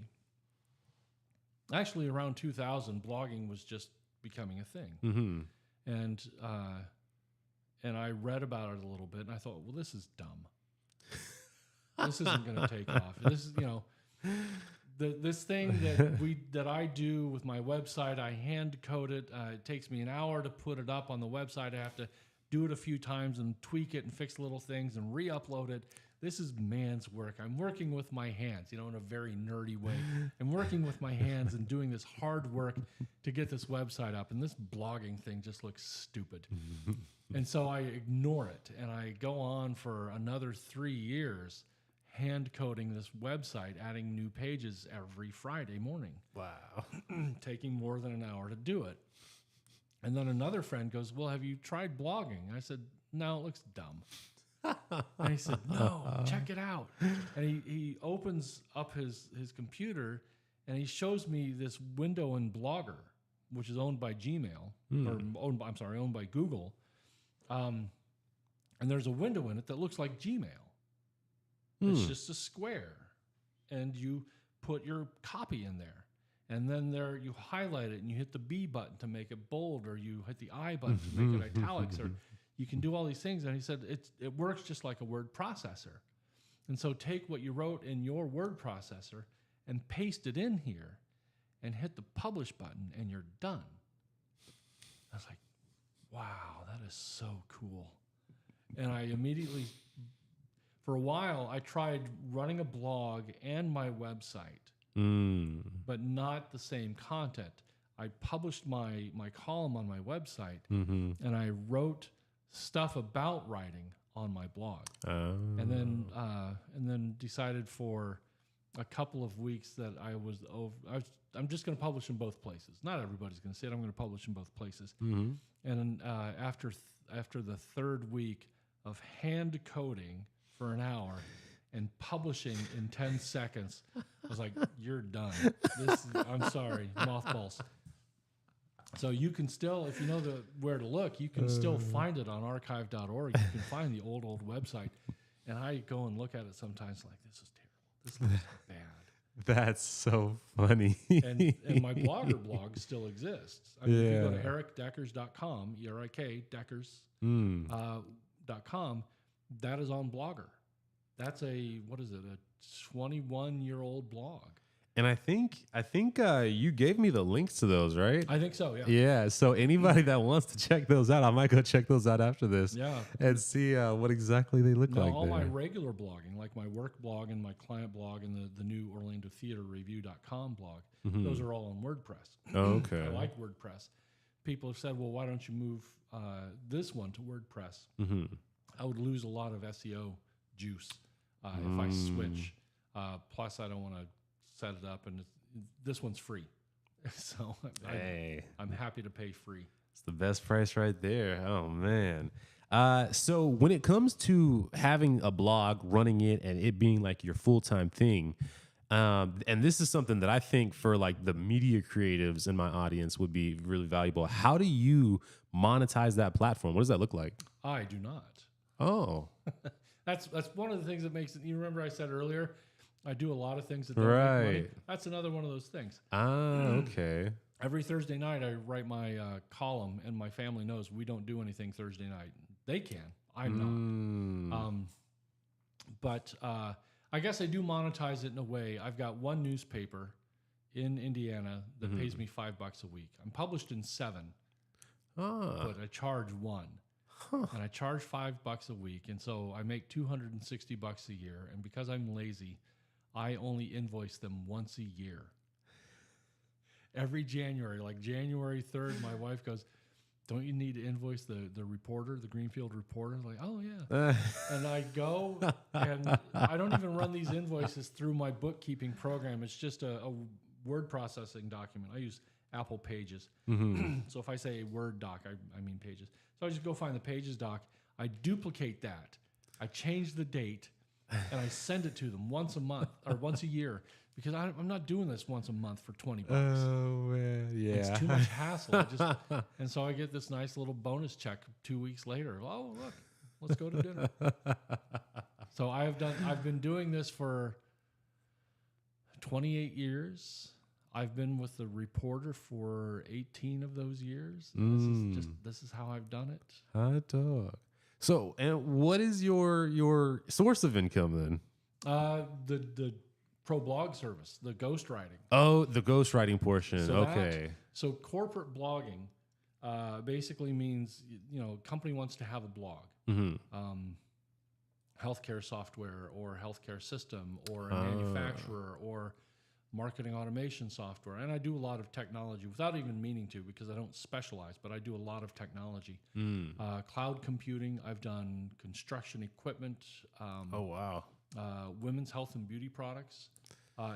actually around 2000, blogging was just becoming a thing. And I read about it a little bit, and I thought, well, this is dumb. This isn't going to take off. This is, this thing that I do with my website, I hand code it. It takes me an hour to put it up on the website. I have to do it a few times and tweak it and fix little things and re-upload it. This is man's work. I'm working with my hands, in a very nerdy way. I'm working with my hands and doing this hard work to get this website up. And this blogging thing just looks stupid. And so I ignore it. And I go on for another 3 years hand coding this website, adding new pages every Friday morning. Wow. Taking more than an hour to do it. And then another friend goes, well, have you tried blogging? I said, no, it looks dumb. And he said, no, check it out. And he opens up his computer and he shows me this window in Blogger, which is owned by Gmail, or owned by Google. And there's a window in it that looks like Gmail. It's just a square. And you put your copy in there. And then there you highlight it and you hit the B button to make it bold, or you hit the I button to make it italics, or you can do all these things. And he said it works just like a word processor. And so take what you wrote in your word processor and paste it in here and hit the publish button and you're done. I was like, wow, that is so cool. And I immediately, for a while, I tried running a blog and my website, but not the same content. I published my column on my website, and I wrote stuff about writing on my blog, and then decided for a couple of weeks that I'm just going to publish in both places. Not everybody's going to see it. I'm going to publish in both places. And then after the third week of hand coding for an hour and publishing in 10 seconds, I was like, you're done. I'm sorry, mothballs. So you can still, if you know where to look, you can still find it on archive.org. You can find the old website. And I go and look at it sometimes like, this is terrible. This looks bad. That's so funny. and my Blogger blog still exists. I mean, if you go to erikdeckers.com, E-R-I-K, Deckers, .com, that is on Blogger. That's a 21-year-old blog. And I think you gave me the links to those, right? I think so, yeah. Yeah. So anybody that wants to check those out, I might go check those out after this. Yeah. And see what exactly they look like. All there. my regular blogging, like my work blog and my client blog and the new Orlando Theater Review.com blog, those are all on WordPress. Oh, okay. I like WordPress. People have said, well, why don't you move this one to WordPress? I would lose a lot of SEO juice if I switch. Plus, I don't want to set it up, and this one's free. So I'm happy to pay free. It's the best price right there. Oh, man. So when it comes to having a blog, running it, and it being like your full-time thing, and this is something that I think for like the media creatives in my audience would be really valuable. How do you monetize that platform? What does that look like? I do not. Oh. That's one of the things that makes it. You remember I said earlier, I do a lot of things that don't make money. That's another one of those things. Okay. Every Thursday night, I write my column, and my family knows we don't do anything Thursday night. They can. I'm not. But I guess I do monetize it in a way. I've got one newspaper in Indiana that pays me $5 a week. I'm published in 7, but I charge 1. And I charge $5 a week, and so I make $260 a year. And because I'm lazy, I only invoice them once a year. Every January, like January 3rd, my wife goes, don't you need to invoice the reporter, the Greenfield Reporter? I'm like, oh, yeah. And I go, and I don't even run these invoices through my bookkeeping program. It's just a word processing document. I use Apple Pages. So if I say a Word doc, I mean Pages. So I just go find the Pages doc. I duplicate that. I change the date, and I send it to them once a month or once a year, because I'm not doing this once a month for $20. Oh, man. Yeah. It's too much hassle. And so I get this nice little bonus check 2 weeks later. Oh, look, let's go to dinner. So I've been doing this for 28 years. I've been with the Reporter for 18 of those years. This is how I've done it. Hot dog. So, and what is your source of income then? The pro blog service, the ghostwriting. Oh, the ghostwriting portion. So okay. So corporate blogging, basically means, company wants to have a blog, healthcare software or healthcare system or a manufacturer or marketing automation software. And I do a lot of technology without even meaning to, because I don't specialize, but I do a lot of technology. Cloud computing. I've done construction equipment. Oh, wow. Women's health and beauty products.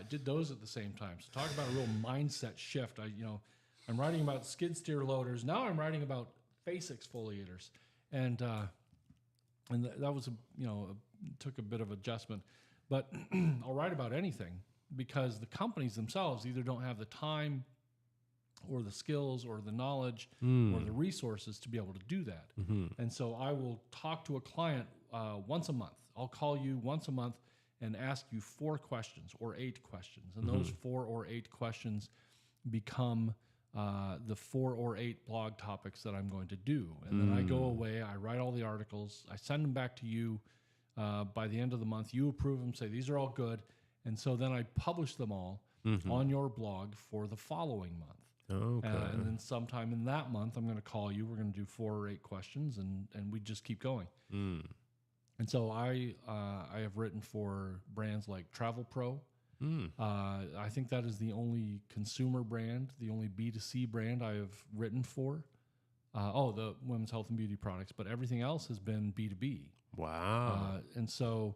Did those at the same time. So talk about a real mindset shift. I'm writing about skid steer loaders. Now I'm writing about face exfoliators. And that was, took a bit of adjustment. But I'll write about anything, because the companies themselves either don't have the time or the skills or the knowledge or the resources to be able to do that. And so I will talk to a client once a month. I'll call you once a month and ask you 4 questions or 8 questions. And those 4 or 8 questions become the 4 or 8 blog topics that I'm going to do. And then I go away, I write all the articles, I send them back to you by the end of the month. You approve them, say, these are all good. And so then I publish them all on your blog for the following month. Okay. And then sometime in that month, I'm going to call you. We're going to do 4 or 8 questions, and we just keep going. And so I have written for brands like Travel Pro. I think that is the only consumer brand, the only B2C brand I have written for. The women's health and beauty products, but everything else has been B2B. Wow. And so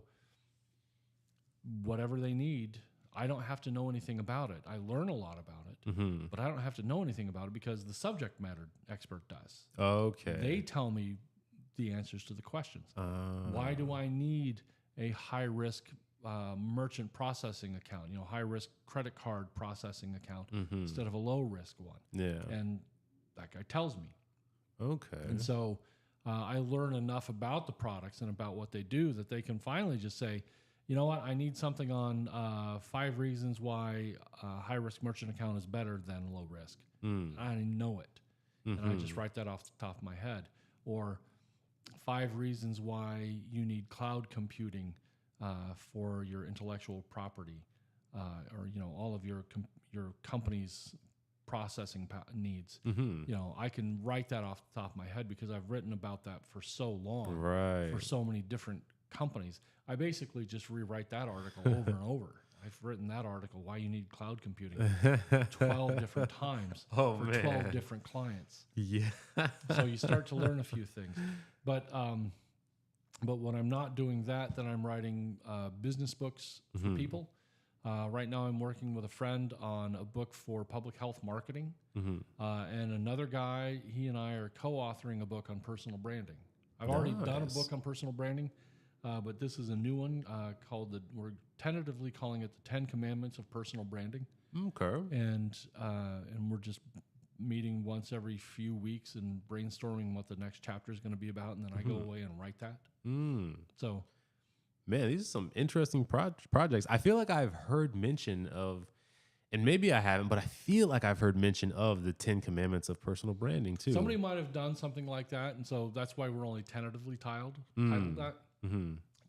whatever they need, I don't have to know anything about it. I learn a lot about it, but I don't have to know anything about it because the subject matter expert does. Okay. They tell me the answers to the questions. Why do I need a high-risk merchant processing account, high-risk credit card processing account instead of a low-risk one? Yeah. And that guy tells me. Okay. And so I learn enough about the products and about what they do that they can finally just say, you know what, I need something on 5 reasons why a high-risk merchant account is better than low risk. I know it. And I just write that off the top of my head. Or 5 reasons why you need cloud computing for your intellectual property, or all of your company's processing needs. I can write that off the top of my head because I've written about that for so long, for so many different companies. I basically just rewrite that article over and over. I've written that article, why you need cloud computing, 12 different times for 12 different clients. Yeah. So you start to learn a few things. But when I'm not doing that, then I'm writing business books for people. Right now I'm working with a friend on a book for public health marketing. And another guy, he and I are co-authoring a book on personal branding. I've already done a book on personal branding, but this is a new one we're tentatively calling it the 10 Commandments of Personal Branding. Okay. And we're just meeting once every few weeks and brainstorming what the next chapter is going to be about, and then I go away and write that. So, man, these are some interesting projects. I feel like I've heard mention of, and maybe I haven't, but I feel like I've heard mention of the 10 Commandments of Personal Branding too. Somebody might have done something like that, and so that's why we're only tentatively titled that.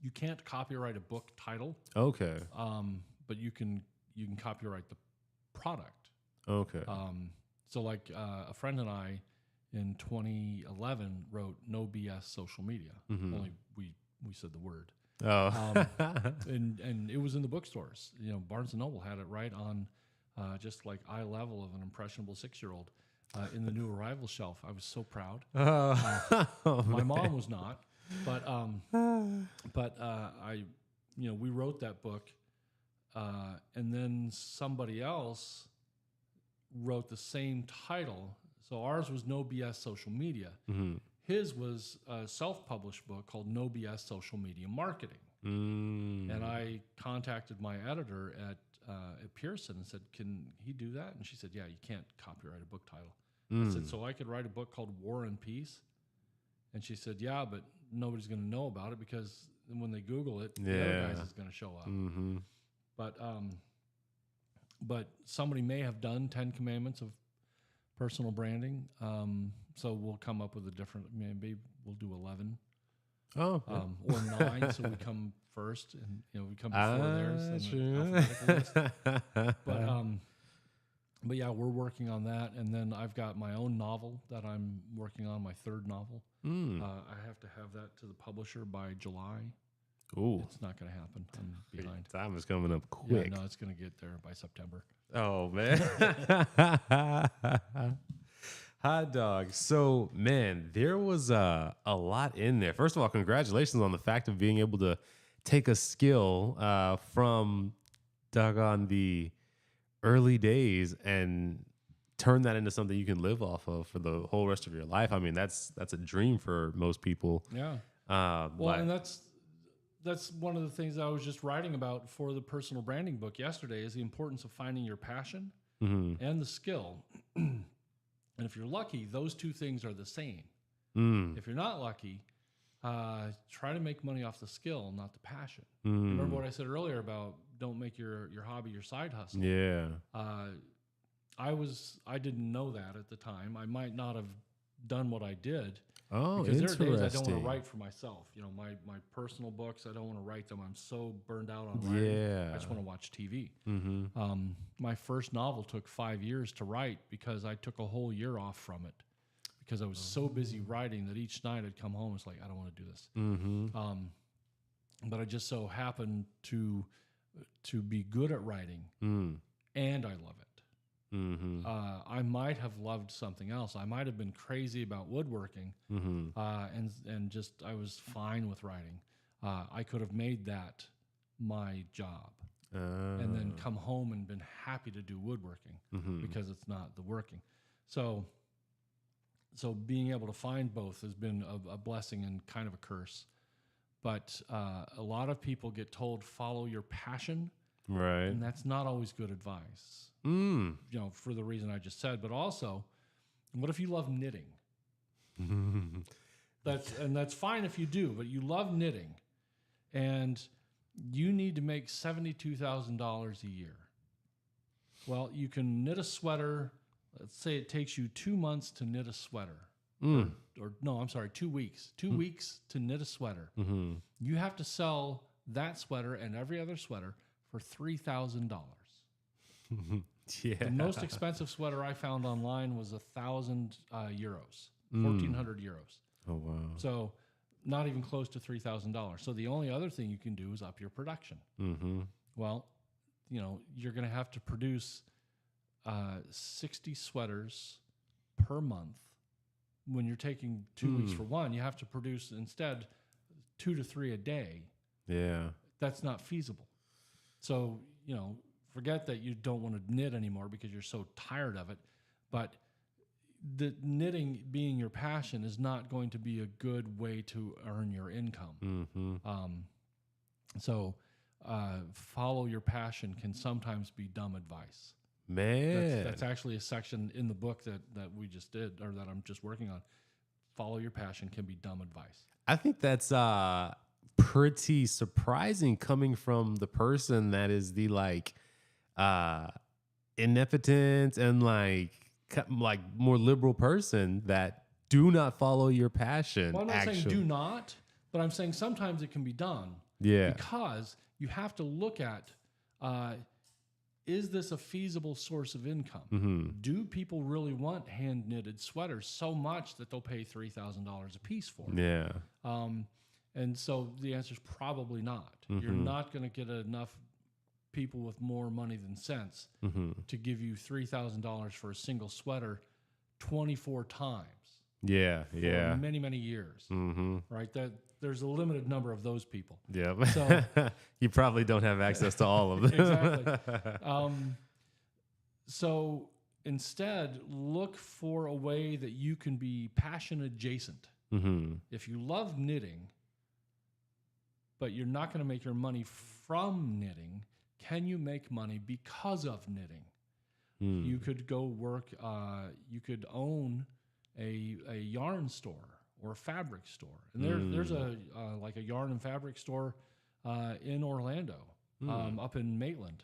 You can't copyright a book title. Okay. But you can copyright the product. Okay. So like a friend and I in 2011 wrote No BS Social Media. Only we said the word. And it was in the bookstores. Barnes & Noble had it right on just like eye level of an impressionable 6-year-old in the new arrival shelf. I was so proud. My mom was not, but we wrote that book, and then somebody else wrote the same title. So ours was No BS Social Media. His was a self-published book called No BS Social Media Marketing. And I contacted my editor at Pearson and said, can he do that? And she said, yeah, you can't copyright a book title. I said, so I could write a book called War and Peace? And she said, yeah, but nobody's going to know about it because when they Google it, the other guys is going to show up. But somebody may have done 10 Commandments of Personal Branding. So we'll come up with a different, maybe we'll do 11. Or 9, so we come first, and we come before theirs. True. but yeah, we're working on that. And then I've got my own novel that I'm working on, my third novel. I have to have that to the publisher by July. Ooh, It's not going to happen. I'm behind. time is coming up Yeah, quick. no, it's going to get there by September. Oh man. Hot dog. So man, there was a lot in there. First of all, congratulations on the fact of being able to take a skill from doggone the early days and turn that into something you can live off of for the whole rest of your life. I mean, that's a dream for most people. Yeah. Well, And that's one of the things I was just writing about for the personal branding book yesterday is the importance of finding your passion and the skill. And if you're lucky, those two things are the same. If you're not lucky, try to make money off the skill, not the passion. Remember what I said earlier about don't make your hobby your side hustle. yeah. I didn't know that at the time. I might not have done what I did. Oh, Because interesting. there are days I don't want to write for myself. You know, my personal books, I don't want to write them. I'm so burned out on writing. Yeah. I just want to watch TV. My first novel took 5 years to write because I took a whole year off from it because I was so busy writing that each night I'd come home. It's like, I don't want to do this. But I just so happened to be good at writing and I love it. I might have loved something else. I might have been crazy about woodworking, and just I was fine with writing. I could have made that my job, and then come home and been happy to do woodworking because it's not the working. So being able to find both has been a blessing and kind of a curse. But a lot of people get told follow your passion, Right. and that's not always good advice. You know, for the reason I just said, but also, what if you love knitting? That's fine if you do, but you love knitting, and you need to make $72,000 a year. Well, you can knit a sweater. Let's say it takes you 2 months to knit a sweater, or no, I'm sorry, 2 weeks. 2 weeks to knit a sweater. You have to sell that sweater and every other sweater for $3,000. Yeah. The most expensive sweater I found online was 1,000 euros, 1,400 euros. Oh wow. So not even close to $3,000. So the only other thing you can do is up your production. Well, you know, you're going to have to produce 60 sweaters per month. When you're taking 2 weeks for one, you have to produce instead 2 to 3 a day. Yeah. That's not feasible. So, you know, forget that you don't want to knit anymore because you're so tired of it. But the knitting being your passion is not going to be a good way to earn your income. So follow your passion can sometimes be dumb advice. Man. That's actually a section in the book that we just did, or that I'm just working on. Follow your passion can be dumb advice. I think that's pretty surprising coming from the person that is the like omnipotent and like more liberal person that do not follow your passion. Well, I'm not saying do not, but I'm saying sometimes it can be done. Yeah. Because you have to look at, is this a feasible source of income? Do people really want hand knitted sweaters so much that they'll pay $3,000 a piece for it? Yeah. And so the answer is probably not. You're not going to get enough people with more money than sense to give you $3,000 for a single sweater 24 times. Yeah. For Yeah. many, many years. Right? There's a limited number of those people. Yeah. So you probably don't have access to all of them. exactly. So instead, look for a way that you can be passion adjacent. If you love knitting, but you're not going to make your money from knitting, can you make money because of knitting? You could go work, you could own a yarn store or a fabric store. And there's a like a yarn and fabric store in Orlando, up in Maitland.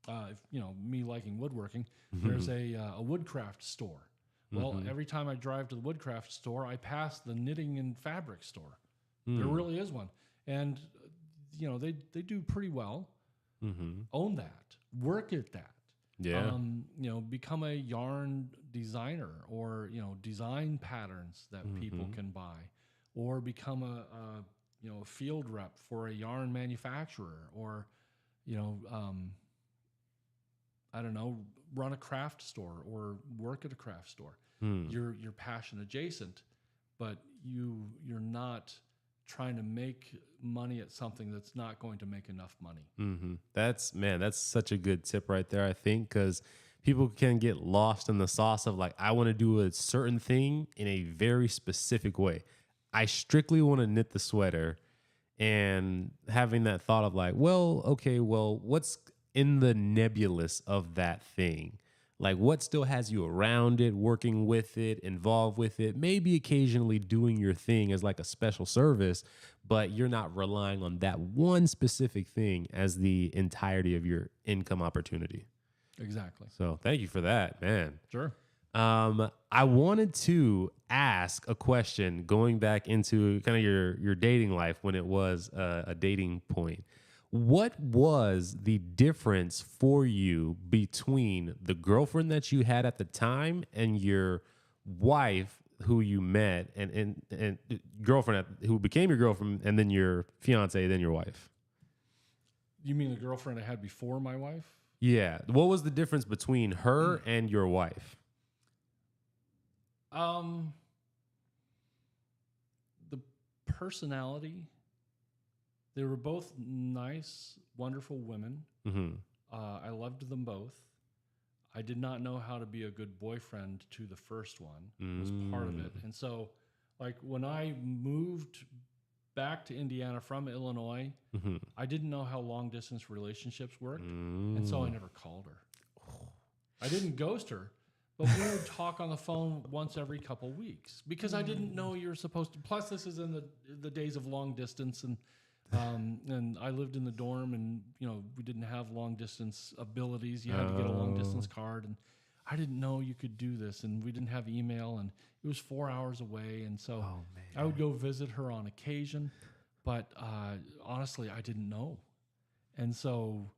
If, you know, me liking woodworking, there's a woodcraft store. Well, every time I drive to the woodcraft store, I pass the knitting and fabric store. There really is one. And, you know, they do pretty well. Own that. Work at that. Yeah. You know, become a yarn designer, or, you know, design patterns that people can buy, or become a you know, a field rep for a yarn manufacturer, or, you know, I don't know, run a craft store or work at a craft store. You're passion adjacent, but you're not trying to make money at something that's not going to make enough money. That's such a good tip right there, I think, because people can get lost in the sauce of like, I want to do a certain thing in a very specific way. I strictly want to knit the sweater, and having that thought of like, well, okay, well, what's in the nebulous of that thing? Like, what still has you around it, working with it, involved with it, maybe occasionally doing your thing as like a special service, but you're not relying on that one specific thing as the entirety of your income opportunity. Exactly. So thank you for that, man. Sure. I wanted to ask a question going back into kind of your dating life when it was a dating point. What was the difference for you between the girlfriend that you had at the time and your wife who you met, and girlfriend who became your girlfriend, and then your fiance, then your wife? You mean the girlfriend I had before my wife? Yeah. What was the difference between her and your wife? The personality. They were both nice, wonderful women. I loved them both. I did not know how to be a good boyfriend to the first one. Was part of it. And so, like, when I moved back to Indiana from Illinois, I didn't know how long distance relationships worked. And so I never called her. I didn't ghost her, but we would talk on the phone once every couple weeks because I didn't know you were supposed to. Plus, this is in the days of long distance, and I lived in the dorm, and, you know, we didn't have long distance abilities. You had to get a long distance card, and I didn't know you could do this, and we didn't have email, and it was 4 hours away, and so I would go visit her on occasion, but honestly, I didn't know, and so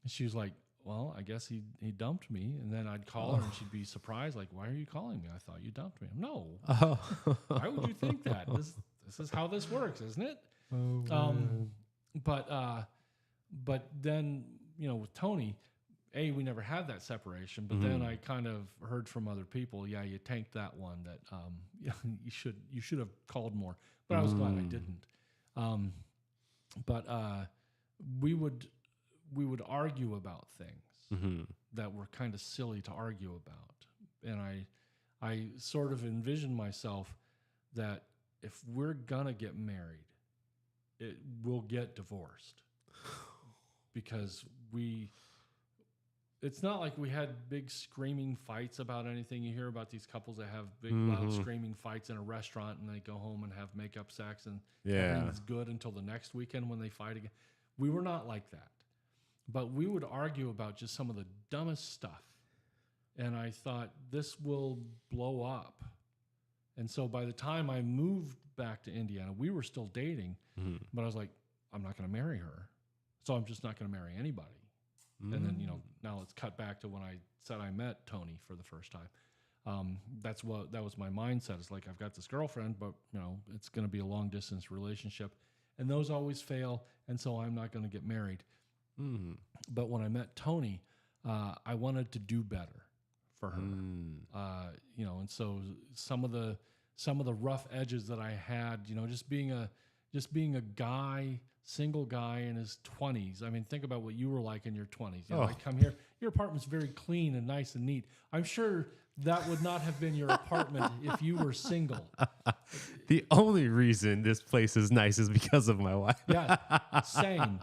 she was like, well, I guess he dumped me. And then I'd call her and she'd be surprised, like, why are you calling me? I thought you dumped me. No. Why would you think that? This is how this works, isn't it? But then, you know, with Tony, we never had that separation, but then I kind of heard from other people, yeah, you tanked that one, that you should have called more. But I was glad I didn't. We would argue about things that were kind of silly to argue about. And I sort of envisioned myself that if we're gonna get married, we'll get divorced. Because it's not like we had big screaming fights about anything. You hear about these couples that have big loud screaming fights in a restaurant, and they go home and have makeup sex, and everything's good until the next weekend when they fight again. We were not like that. But we would argue about just some of the dumbest stuff. And I thought, this will blow up. And so by the time I moved back to Indiana, we were still dating, but I was like, I'm not going to marry her. So I'm just not going to marry anybody. And then, you know, now let's cut back to when I said I met Tony for the first time. That was my mindset. It's like, I've got this girlfriend, but, you know, it's going to be a long distance relationship, and those always fail. And so I'm not going to get married. But when I met Tony, I wanted to do better for her, you know, and so some of the rough edges that I had, you know, just being a guy, single guy in his 20s. I mean, think about what you were like in your 20s. You know, I come here, your apartment's very clean and nice and neat. I'm sure that would not have been your apartment if you were single. The only reason this place is nice is because of my wife. Yeah, same.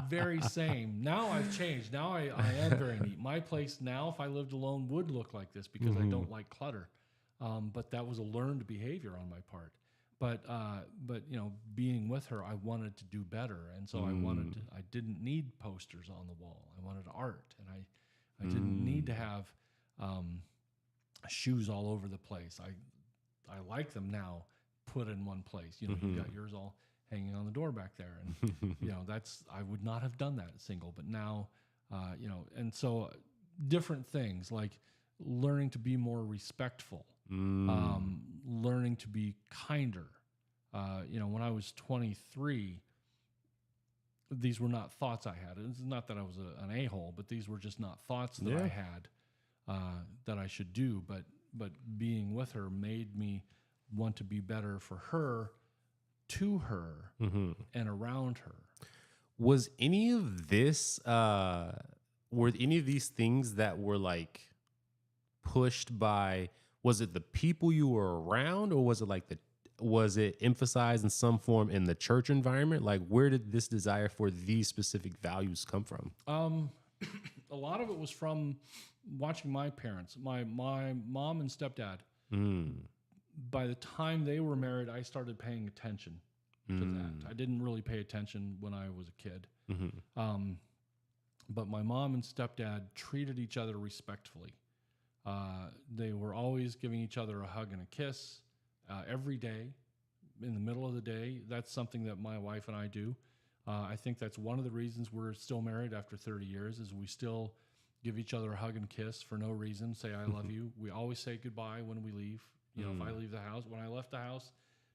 Very same. Now I've changed. Now I am very neat. My place now, if I lived alone, would look like this because I don't like clutter. But that was a learned behavior on my part. But you know, being with her, I wanted to do better, and so I didn't need posters on the wall. I wanted art, and I didn't need to have shoes all over the place. I like them now put in one place. You know, you got yours all hanging on the door back there, and you know, I would not have done that single, but now, you know, and so different things like learning to be more respectful, learning to be kinder. When I was 23, these were not thoughts I had. It's not that I was an a-hole, but these were just not thoughts that I had that I should do. But being with her made me want to be better for her, to her, and around her. Was any of this, were any of these things that were like pushed by, was it the people you were around, or was it emphasized in some form in the church environment? Like, where did this desire for these specific values come from? A lot of it was from watching my parents, my mom and stepdad. By the time they were married, I started paying attention to that. I didn't really pay attention when I was a kid. But my mom and stepdad treated each other respectfully. They were always giving each other a hug and a kiss every day, in the middle of the day. That's something that my wife and I do. I think that's one of the reasons we're still married after 30 years is we still give each other a hug and kiss for no reason, say I love you. We always say goodbye when we leave. If I leave the house, when I left the house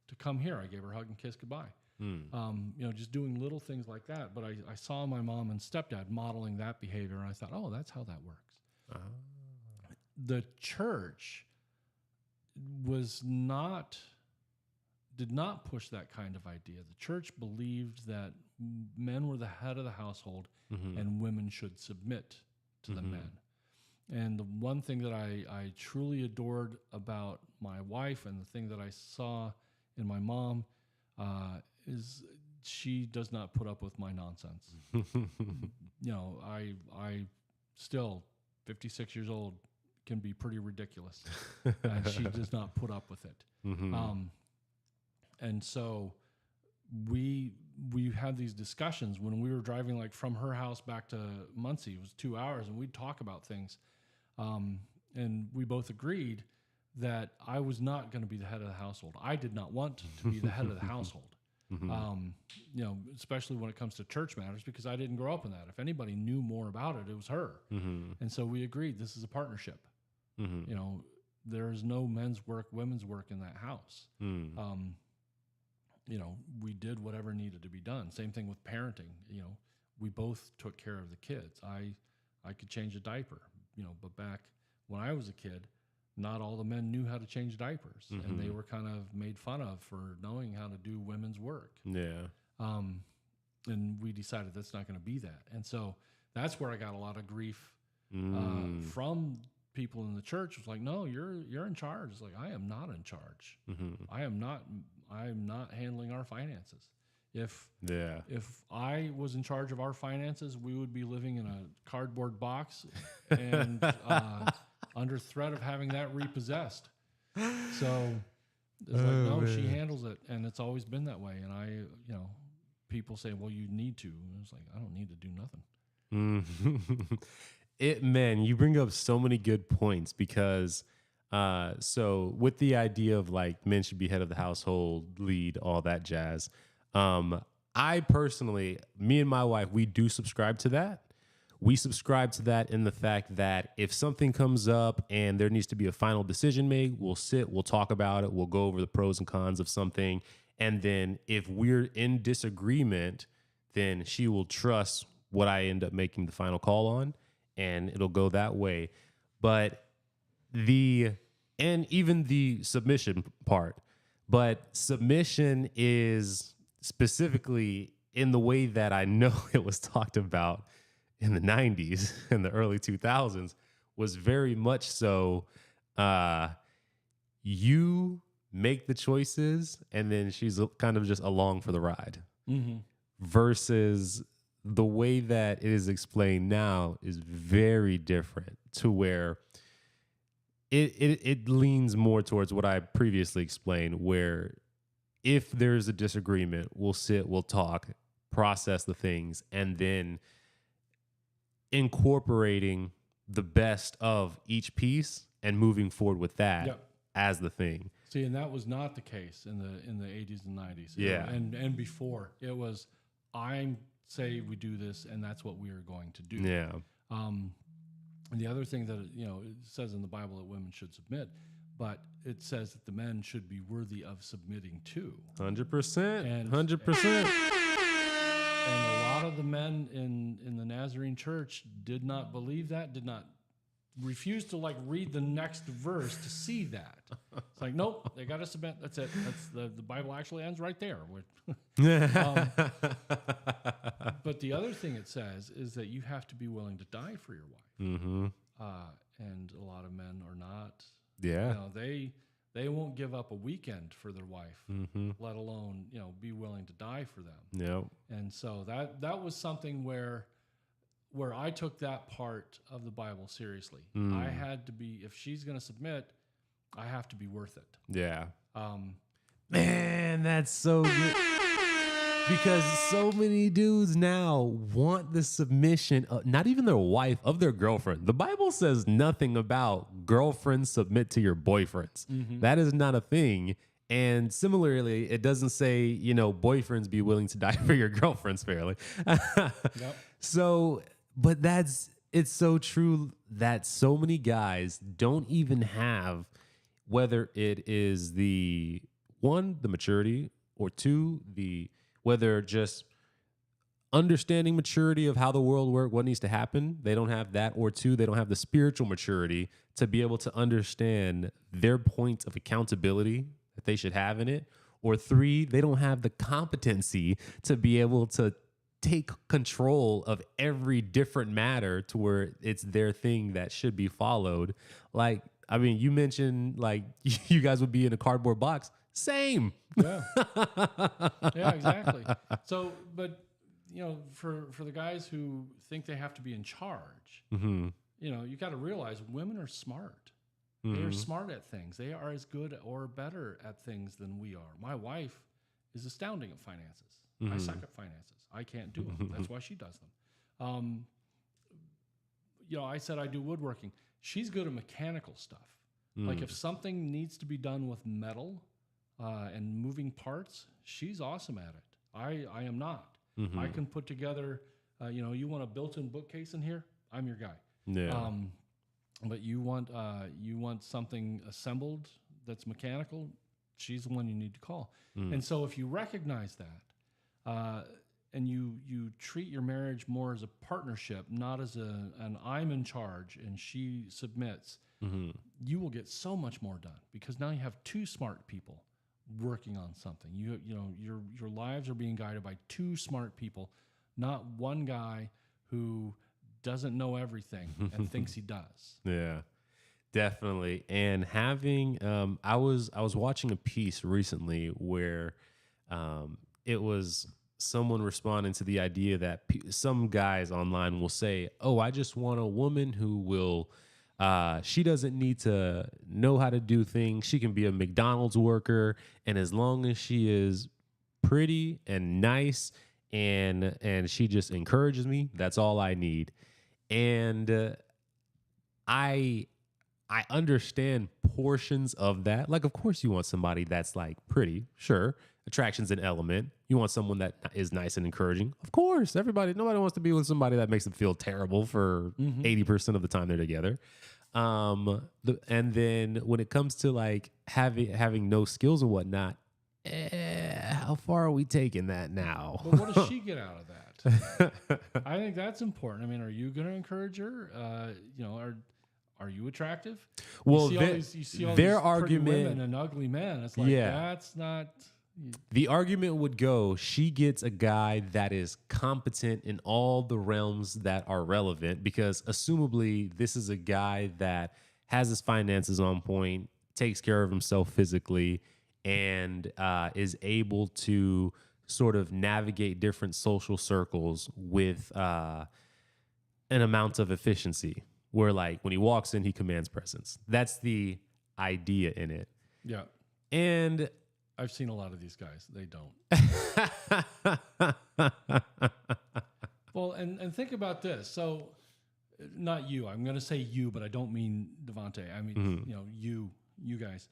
to come here, I gave her a hug and kiss goodbye. Just doing little things like that. But I saw my mom and stepdad modeling that behavior, and I thought, oh, that's how that works. The church did not push that kind of idea. The church believed that men were the head of the household and women should submit to the men. And the one thing that I truly adored about my wife, and the thing that I saw in my mom, is she does not put up with my nonsense. I still, 56 years old, can be pretty ridiculous. And she does not put up with it. And so we had these discussions when we were driving, like from her house back to Muncie. It was 2 hours, and we'd talk about things. And we both agreed that I was not going to be the head of the household. I did not want to be the head of the household. Especially when it comes to church matters, because I didn't grow up in that. If anybody knew more about it, it was her. And so we agreed this is a partnership. There is no men's work, women's work in that house. We did whatever needed to be done. Same thing with parenting. We both took care of the kids. I could change a diaper, but back when I was a kid, not all the men knew how to change diapers, and they were kind of made fun of for knowing how to do women's work. And we decided that's not going to be that. And so that's where I got a lot of grief from people in the church. It was like, no, you're in charge. It's like, I am not in charge. I am not handling our finances. If I was in charge of our finances, we would be living in a cardboard box and under threat of having that repossessed. So it's like, no, she handles it, and it's always been that way. And people say, well, you need to. And it's like, I don't need to do nothing. Man, you bring up so many good points, because so with the idea of like men should be head of the household, lead, all that jazz. I personally, me and my wife, we do subscribe to that. We subscribe to that in the fact that if something comes up and there needs to be a final decision made, we'll sit, we'll talk about it, we'll go over the pros and cons of something. And then if we're in disagreement, then she will trust what I end up making the final call on, and it'll go that way. But and even the submission part, but submission is specifically in the way that I know it was talked about in the 90s and the early 2000s was very much so, you make the choices and then she's kind of just along for the ride. Versus the way that it is explained now is very different, to where it leans more towards what I previously explained, where if there's a disagreement, we'll sit, we'll talk, process the things, and then incorporating the best of each piece and moving forward with that as the thing. See, and that was not the case in the 80s and 90s. Yeah. And before. It was, I say we do this, and that's what we are going to do. Yeah. the other thing that, it says in the Bible that women should submit, but it says that the men should be worthy of submitting too. 100%. And- 100%. And a lot of the men in the Nazarene church did not believe that, refuse to read the next verse to see that. It's like, nope, they got to submit. That's it. That's the Bible actually ends right there. But the other thing it says is that you have to be willing to die for your wife. Mm-hmm. And a lot of men are not. Yeah. They won't give up a weekend for their wife, Mm-hmm. let alone be willing to die for them. Yep. And so that was something where I took that part of the Bible seriously. I had to be, if she's going to submit, I have to be worth it. Yeah. Man, that's so good. Because so many dudes now want the submission of not even their wife, of their girlfriend. The Bible says nothing about girlfriends submit to your boyfriends. Mm-hmm. That is not a thing. And similarly, it doesn't say, boyfriends be willing to die for your girlfriends fairly. Yep. So, but it's so true that so many guys don't even have, whether it is the maturity, or two, whether just understanding maturity of how the world works, what needs to happen. They don't have that. Or two, they don't have the spiritual maturity to be able to understand their point of accountability that they should have in it. Or three, they don't have the competency to be able to take control of every different matter to where it's their thing that should be followed. You mentioned you guys would be in a cardboard box. Same. Yeah. Yeah, exactly. So, but for the guys who think they have to be in charge, Mm-hmm. You got to realize women are smart. Mm-hmm. They are smart at things. They are as good or better at things than we are. My wife is astounding at finances. I suck at finances. I can't do them. That's why she does them. I said I do woodworking. She's good at mechanical stuff. Like if something needs to be done with metal and moving parts, she's awesome at it. I am not. Mm-hmm. I can put together, you want a built-in bookcase in here? I'm your guy. Yeah. But you want something assembled that's mechanical? She's the one you need to call. And so if you recognize that, and you treat your marriage more as a partnership, not as an I'm in charge and she submits, you will get so much more done because now you have two smart people working on something. Your lives are being guided by two smart people, not one guy who doesn't know everything and thinks he does. Yeah, definitely. And having, I was watching a piece recently where it was someone responding to the idea that some guys online will say, "Oh, I just want a woman who will, she doesn't need to know how to do things. She can be a McDonald's worker, and as long as she is pretty and nice and she just encourages me, that's all I need." And I understand portions of that. Like, of course, you want somebody that's pretty, sure. Attraction's an element. You want someone that is nice and encouraging. Of course, nobody wants to be with somebody that makes them feel terrible for 80% of the time they're together. And then when it comes to having no skills and whatnot, how far are we taking that now? But what does she get out of that? I think that's important. I mean, are you going to encourage her? Are you attractive? Well, you see all their these argument, pretty women and ugly men. It's like, that's not. The argument would go, she gets a guy that is competent in all the realms that are relevant, because assumably this is a guy that has his finances on point, takes care of himself physically, and is able to sort of navigate different social circles with an amount of efficiency where when he walks in, he commands presence. That's the idea in it. Yeah. And I've seen a lot of these guys. They don't. Well, and think about this. So, not you. I'm going to say you, but I don't mean Devontae. I mean, you guys.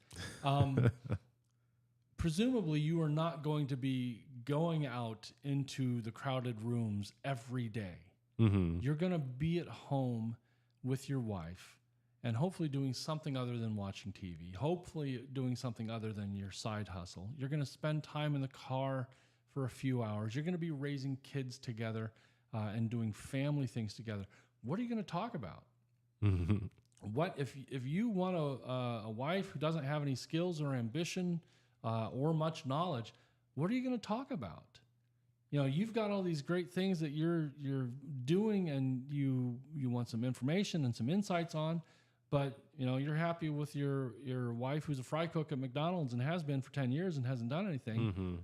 Presumably, you are not going to be going out into the crowded rooms every day. You're going to be at home with your wife and hopefully doing something other than watching TV, hopefully doing something other than your side hustle. You're going to spend time in the car for a few hours. You're going to be raising kids together and doing family things together. What are you going to talk about? Mhm. What if you want a wife who doesn't have any skills or ambition or much knowledge? What are you going to talk about? You know, you've got all these great things that you're doing, and you want some information and some insights on, but you know you're happy with your wife who's a fry cook at McDonald's and has been for 10 years and hasn't done anything. Mhm.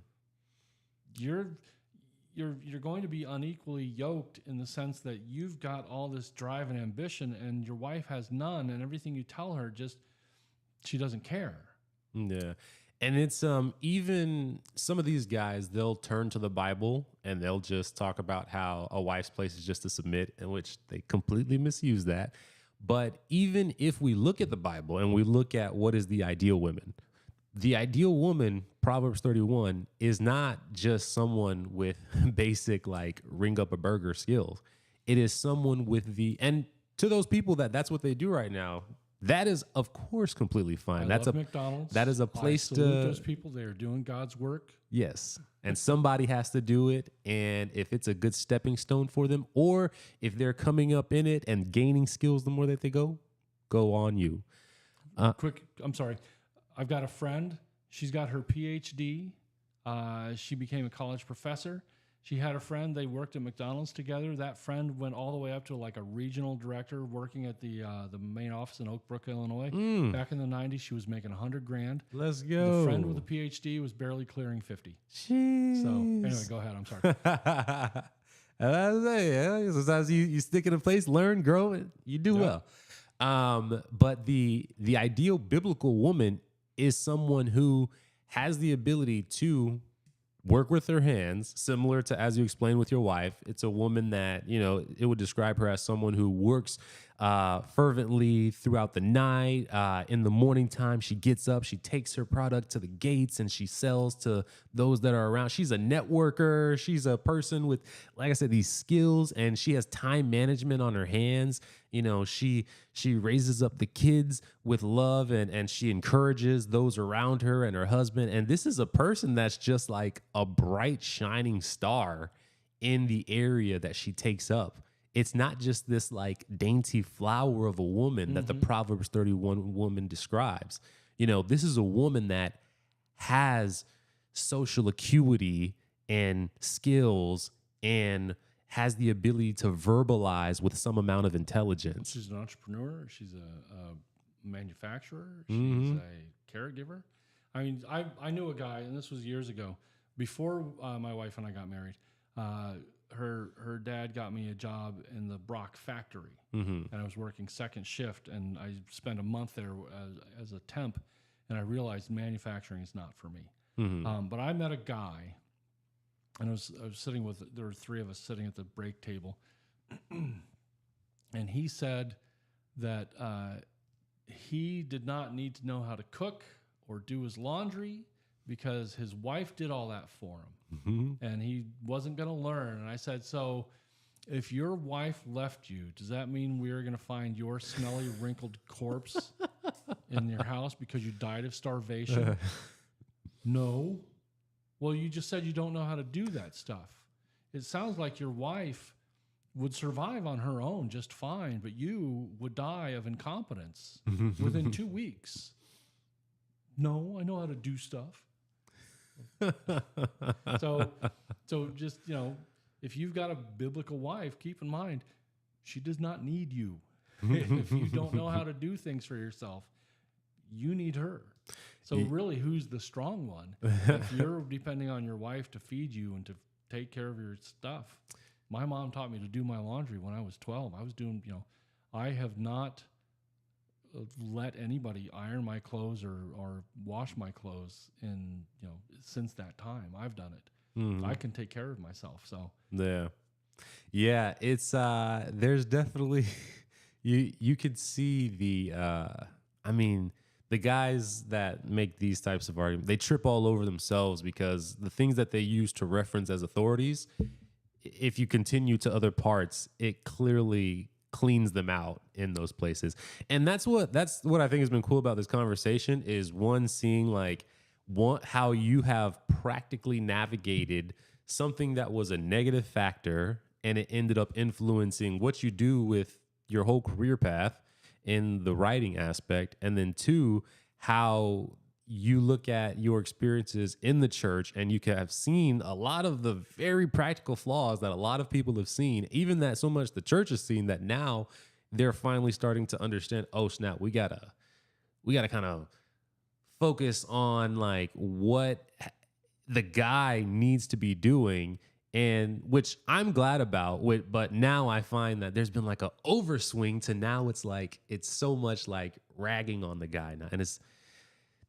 You're going to be unequally yoked in the sense that you've got all this drive and ambition, and your wife has none, and everything you tell her just she doesn't care. Yeah. And it's even some of these guys, they'll turn to the Bible and they'll just talk about how a wife's place is just to submit, in which they completely misuse that. But even if we look at the Bible and we look at what is the ideal woman, Proverbs 31, is not just someone with basic like ring up a burger skills. It is someone with and to those people that's what they do right now. That is, of course, completely fine. I love McDonald's. That is a place I salute those people. They are doing God's work. Yes. And somebody has to do it. And if it's a good stepping stone for them, or if they're coming up in it and gaining skills the more that they go on you. I'm sorry. I've got a friend. She's got her PhD. She became a college professor. She had a friend. They worked at McDonald's together. That friend went all the way up to like a regional director working at the main office in Oak Brook, Illinois. Back in the 90s, she was making $100,000. Let's go. The friend with a PhD was barely clearing 50. Jeez. So anyway, go ahead. I'm sorry. Sometimes you stick in a place, learn, grow, you do well. But the ideal biblical woman is someone who has the ability to work with her hands, similar to as you explained with your wife. It's a woman that, you know, it would describe her as someone who works fervently throughout the night. In the morning time, she gets up, she takes her product to the gates, and she sells to those that are around. She's a networker. She's a person with, like I said, these skills, and she has time management on her hands. You know, she raises up the kids with love, and she encourages those around her and her husband. And this is a person that's just like a bright, shining star in the area that she takes up. It's not just this like dainty flower of a woman that the Proverbs 31 woman describes. You know, this is a woman that has social acuity and skills and has the ability to verbalize with some amount of intelligence. She's an entrepreneur. She's a manufacturer. She's a caregiver. I mean, I knew a guy, and this was years ago, before my wife and I got married. Her dad got me a job in the Brock factory, and I was working second shift, and I spent a month there as a temp, and I realized manufacturing is not for me. But I met a guy, and I was sitting with, there were three of us sitting at the break table, and he said that he did not need to know how to cook or do his laundry because his wife did all that for him, and he wasn't going to learn. And I said, so if your wife left you, does that mean we're going to find your smelly, wrinkled corpse in your house because you died of starvation? No. Well, you just said you don't know how to do that stuff. It sounds like your wife would survive on her own just fine, but you would die of incompetence within 2 weeks. No, I know how to do stuff. So just, you know, if you've got a biblical wife, keep in mind, she does not need you. If you don't know how to do things for yourself, you need her. So really, who's the strong one? If you're depending on your wife to feed you and to take care of your stuff. My mom taught me to do my laundry when I was 12. I was doing, you know, I have not let anybody iron my clothes or wash my clothes in, you know, since that time. I've done it. I can take care of myself. So yeah, it's there's definitely you could see the I mean, the guys that make these types of arguments, they trip all over themselves because the things that they use to reference as authorities, if you continue to other parts, it clearly cleans them out in those places. And that's what I think has been cool about this conversation is one seeing like how you have practically navigated something that was a negative factor and it ended up influencing what you do with your whole career path in the writing aspect. And then two, how you look at your experiences in the church and you can have seen a lot of the very practical flaws that a lot of people have seen, even that so much the church has seen that now they're finally starting to understand, oh snap, we gotta kind of focus on like what the guy needs to be doing, and which I'm glad about. But now I find that there's been like an overswing to now it's like it's so much like ragging on the guy now, and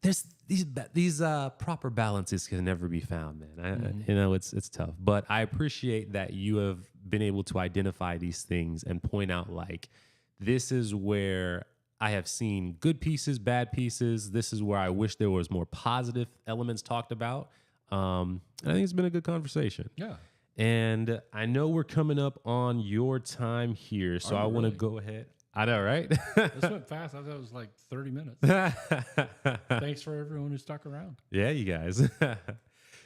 there's these proper balances can never be found, man. You know, it's tough, but I appreciate that you have been able to identify these things and point out like this is where I have seen good pieces, bad pieces. This is where I wish there was more positive elements talked about. And I think it's been a good conversation. Yeah. And I know we're coming up on your time here, so I want to go ahead. I know, right? This went fast. I thought it was like 30 minutes. Thanks for everyone who stuck around. Yeah, you guys.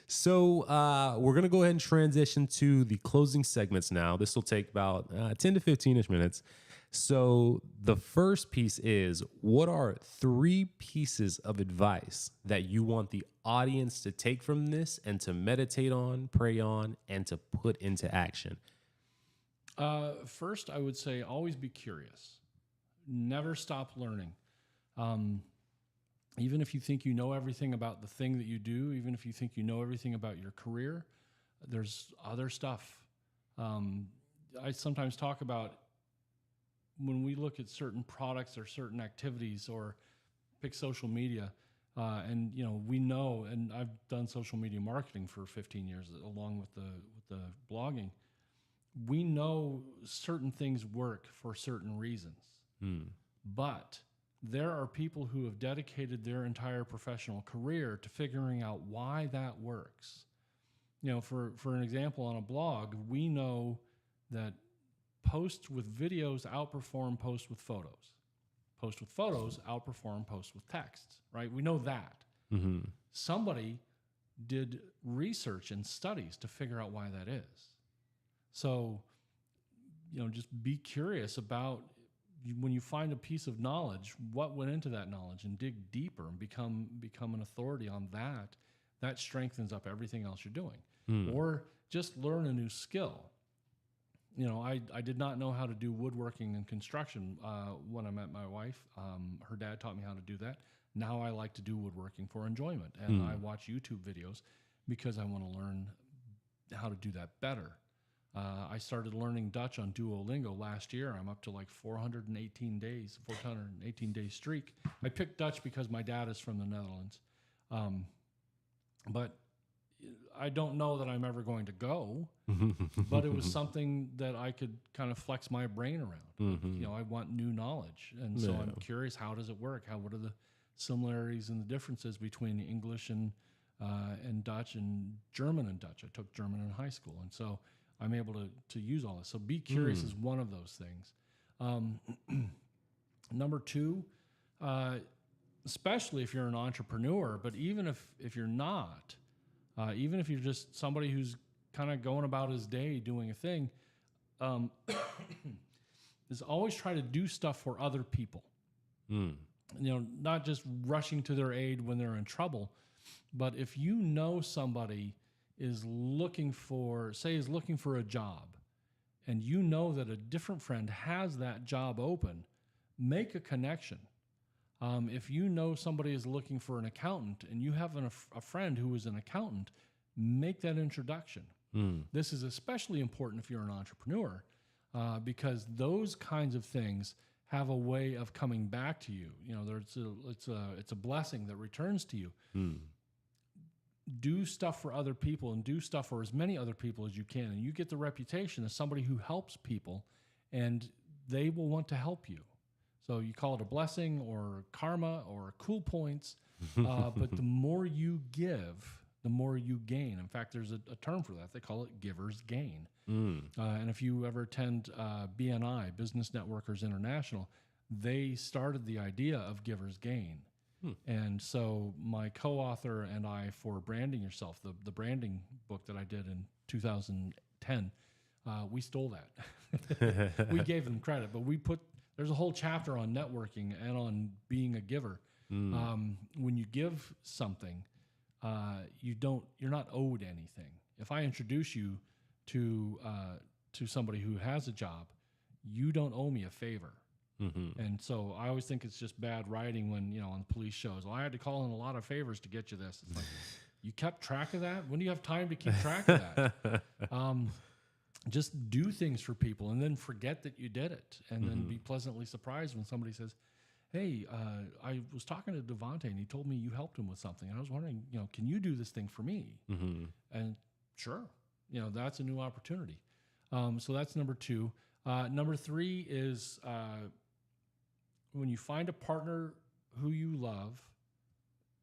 So we're going to go ahead and transition to the closing segments now. This will take about 10 to 15-ish minutes. So the first piece is, what are 3 pieces of advice that you want the audience to take from this and to meditate on, pray on, and to put into action? First, I would say always be curious. Never stop learning. Even if you think you know everything about the thing that you do, even if you think you know everything about your career, there's other stuff. I sometimes talk about when we look at certain products or certain activities or pick social media, and you know, we know, and I've done social media marketing for 15 years along with the blogging. We know certain things work for certain reasons, but there are people who have dedicated their entire professional career to figuring out why that works. You know, for an example, on a blog, we know that posts with videos outperform posts with photos. Posts with photos outperform posts with texts, right? We know that. Mm-hmm. Somebody did research and studies to figure out why that is. So, you know, just be curious about when you find a piece of knowledge, what went into that knowledge, and dig deeper and become an authority on that. That strengthens up everything else you're doing. Or just learn a new skill. You know, I did not know how to do woodworking and construction when I met my wife. Her dad taught me how to do that. Now I like to do woodworking for enjoyment, and I watch YouTube videos because I want to learn how to do that better. I started learning Dutch on Duolingo last year. I'm up to like 418 days streak. I picked Dutch because my dad is from the Netherlands. But I don't know that I'm ever going to go, but it was something that I could kind of flex my brain around. You know, I want new knowledge. And so I'm curious, how does it work? What are the similarities and the differences between English and Dutch and German and Dutch? I took German in high school. And so I'm able to use all this. So be curious is one of those things. Number 2, especially if you're an entrepreneur, but even if you're not, even if you're just somebody who's kind of going about his day doing a thing, is always try to do stuff for other people. You know, not just rushing to their aid when they're in trouble, but if you know somebody is looking for a job, and you know that a different friend has that job open, make a connection. If you know somebody is looking for an accountant and you have a friend who is an accountant, make that introduction. This is especially important if you're an entrepreneur, because those kinds of things have a way of coming back to you. You know, it's a blessing that returns to you. Do stuff for other people, and do stuff for as many other people as you can, and you get the reputation as somebody who helps people, and they will want to help you. So you call it a blessing or karma or cool points, but the more you give, the more you gain. In fact, there's a term for that. They call it giver's gain. And if you ever attend BNI, Business Networkers International, they started the idea of giver's gain. And so my co-author and I, for Branding Yourself, the branding book that I did in 2010, we stole that. We gave them credit, but there's a whole chapter on networking and on being a giver. When you give something, you're not owed anything. If I introduce you to somebody who has a job, you don't owe me a favor. And so I always think it's just bad writing when, on police shows, well, I had to call in a lot of favors to get you this. It's like, you kept track of that? When do you have time to keep track of that? Just do things for people and then forget that you did it, and then be pleasantly surprised when somebody says, hey, I was talking to Devontae and he told me you helped him with something. And I was wondering, can you do this thing for me? And sure, that's a new opportunity. So that's number 2. Number 3 is when you find a partner who you love,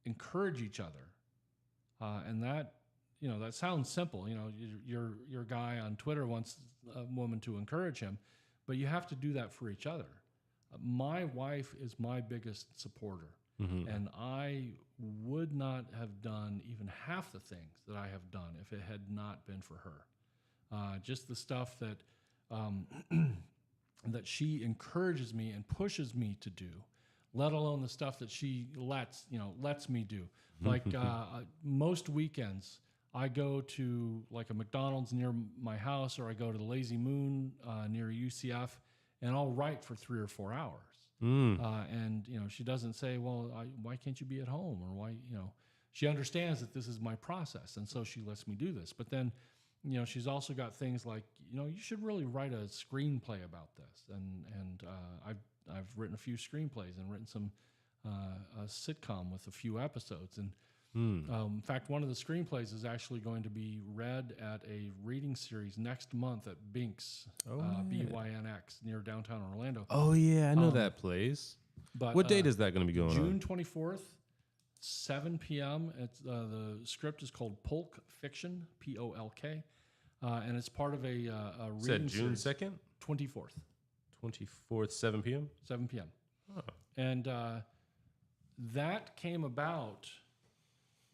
encourage each other. And that, that sounds simple. Your guy on Twitter wants a woman to encourage him, but you have to do that for each other. My wife is my biggest supporter, and I would not have done even half the things that I have done if it had not been for her. Just the stuff that that she encourages me and pushes me to do, let alone the stuff that she lets me do. Like most weekends, I go to like a McDonald's near my house, or I go to the Lazy Moon near UCF, and I'll write for 3 or 4 hours. And she doesn't say, well, why can't you be at home? Or why, she understands that this is my process. And so she lets me do this. But then, she's also got things like, you should really write a screenplay about this. And I've written a few screenplays and written some a sitcom with a few episodes. And in fact, one of the screenplays is actually going to be read at a reading series next month at Binks, BYNX, near downtown Orlando. Oh, yeah, I know that place. But what date is that going to be going June on? 24th, 7 p.m. The script is called Polk Fiction, Polk, and it's part of a reading Said June series. 2nd? 24th. 24th, 7 p.m.? 7 p.m. Oh. And that came about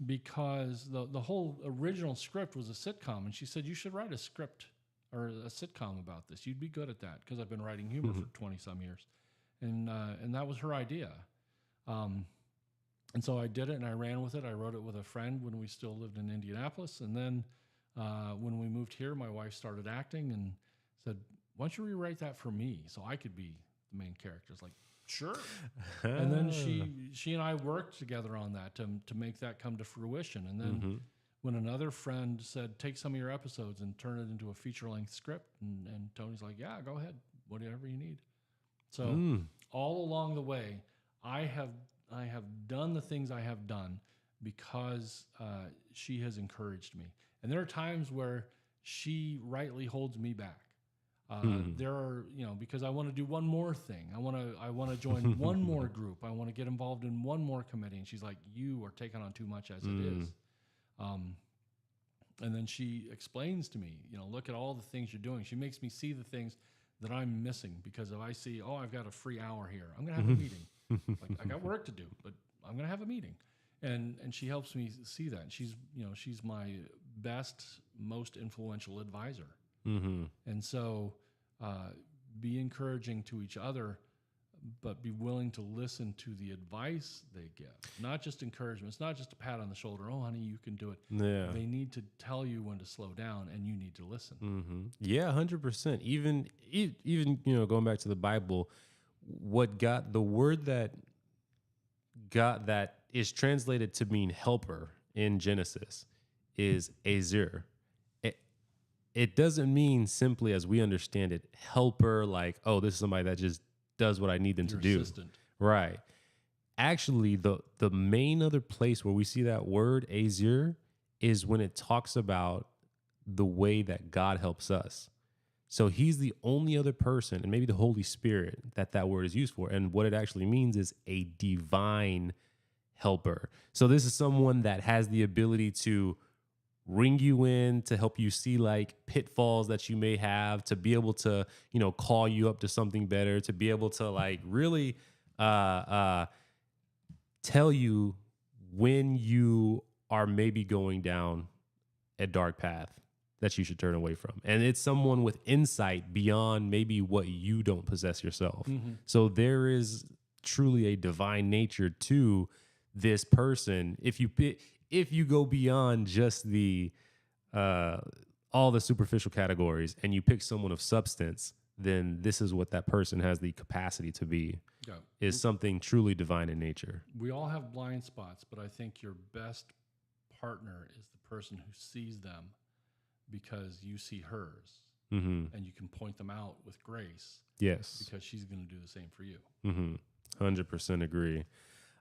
because the whole original script was a sitcom, and she said, you should write a script or a sitcom about this. You'd be good at that, because I've been writing humor for 20-some years. And that was her idea. And so I did it, and I ran with it. I wrote it with a friend when we still lived in Indianapolis. And then when we moved here, my wife started acting and said, why don't you rewrite that for me so I could be the main character? It's like, sure. And then she and I worked together on that to make that come to fruition. And then when another friend said, take some of your episodes and turn it into a feature-length script, and Tony's like, yeah, go ahead, whatever you need. So all along the way, I have done the things I have done because she has encouraged me. And there are times where she rightly holds me back. There are, because I want to do one more thing. I want to join one more group. I want to get involved in one more committee. And she's like, you are taking on too much as it is. And then she explains to me, look at all the things you're doing. She makes me see the things that I'm missing, because if I see, I've got a free hour here, I'm going to have a meeting. Like, I got work to do, but I'm going to have a meeting. And she helps me see that. She's my best, most influential advisor. And so be encouraging to each other, but be willing to listen to the advice they give. Not just encouragement. It's not just a pat on the shoulder. Oh, honey, you can do it. Yeah. They need to tell you when to slow down, and you need to listen. Yeah, 100%. Even going back to the Bible, the word that is translated to mean helper in Genesis is Azir. It doesn't mean simply, as we understand it, helper, like, oh, this is somebody that just does what I need them to do. Assistant. Right. Actually, the main other place where we see that word, Azir, is when it talks about the way that God helps us. So he's the only other person, and maybe the Holy Spirit, that word is used for. And what it actually means is a divine helper. So this is someone that has the ability to ring you in, to help you see like pitfalls that you may have, to be able to, call you up to something better, to be able to like really tell you when you are maybe going down a dark path that you should turn away from. And it's someone with insight beyond maybe what you don't possess yourself. So there is truly a divine nature to this person. If you go beyond just the all the superficial categories and you pick someone of substance, then this is what that person has the capacity to be. Yeah. Is something truly divine in nature. We all have blind spots, but I think your best partner is the person who sees them because you see hers, and you can point them out with grace. Yes. Because she's going to do the same for you. 100% agree.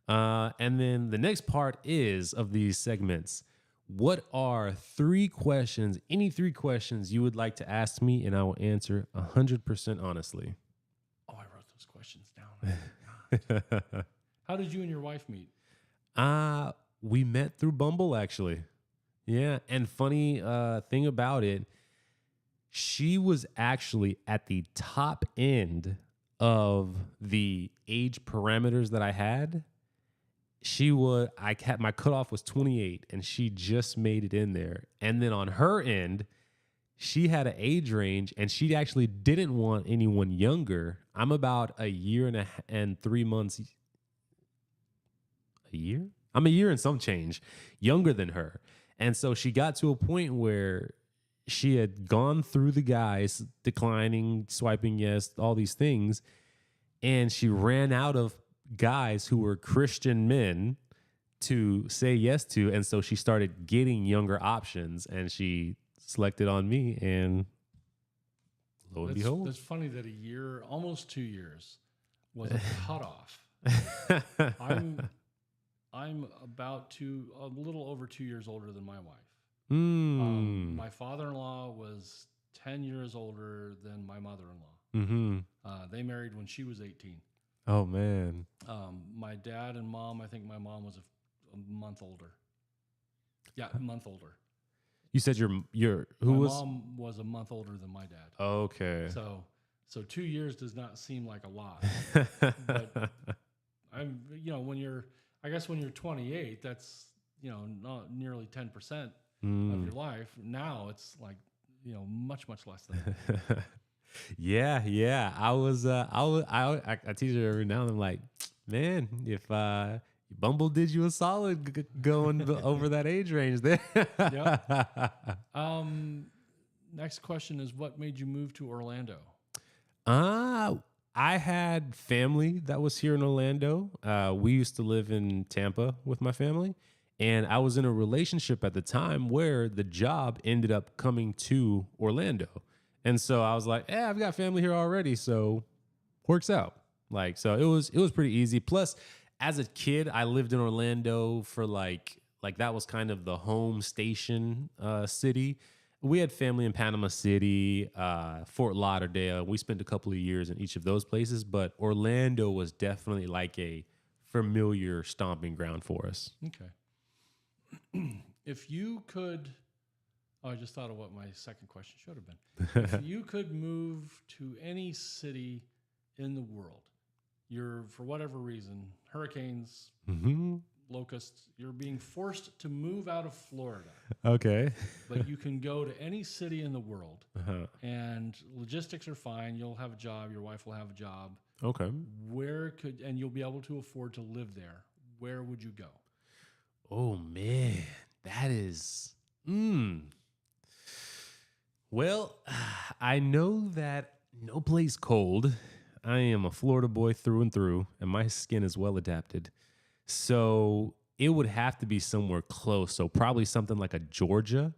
And then the next part is of these segments. What are any three questions you would like to ask me, and I will answer 100% honestly? Oh, I wrote those questions down. How did you and your wife meet? We met through Bumble, actually. Yeah, and funny thing about it, she was actually at the top end of the age parameters that I had. My cutoff was 28, and she just made it in there. And then on her end, she had an age range, and she actually didn't want anyone younger. I'm about a year and 3 months. A year? I'm a year and some change younger than her. And so she got to a point where she had gone through the guys, declining, swiping yes, all these things. And she ran out of guys who were Christian men to say yes to. And so she started getting younger options, and she selected on me, and lo and behold. It's funny that a year, almost 2 years, was a cutoff. I'm a little over 2 years older than my wife. My father-in-law was 10 years older than my mother-in-law. They married when she was 18. Oh, man. My dad and mom, I think my mom was a month older. Yeah, a month older. You said my mom was a month older than my dad. Okay. So 2 years does not seem like a lot. But when you're 28, that's, not nearly 10% of your life. Now it's like, much, much less than that. Yeah. I teach her every now and then. I'm like, man, if Bumble did you a solid going over that age range there. Yeah. Next question is, what made you move to Orlando? I had family that was here in Orlando. We used to live in Tampa with my family, and I was in a relationship at the time where the job ended up coming to Orlando. And so I was like, I've got family here already, so works out. So it was pretty easy. Plus, as a kid, I lived in Orlando for like that was kind of the home station city. We had family in Panama City, Fort Lauderdale. We spent a couple of years in each of those places, but Orlando was definitely like a familiar stomping ground for us. Okay. If you could, I just thought of what my second question should have been. If you could move to any city in the world, for whatever reason, hurricanes, locusts, you're being forced to move out of Florida. Okay. But you can go to any city in the world, and logistics are fine. You'll have a job. Your wife will have a job. Okay. And you'll be able to afford to live there. Where would you go? Oh, man, that is, Well, I know that no place cold. I am a Florida boy through and through, and my skin is well adapted. So it would have to be somewhere close. So probably something like a Georgia,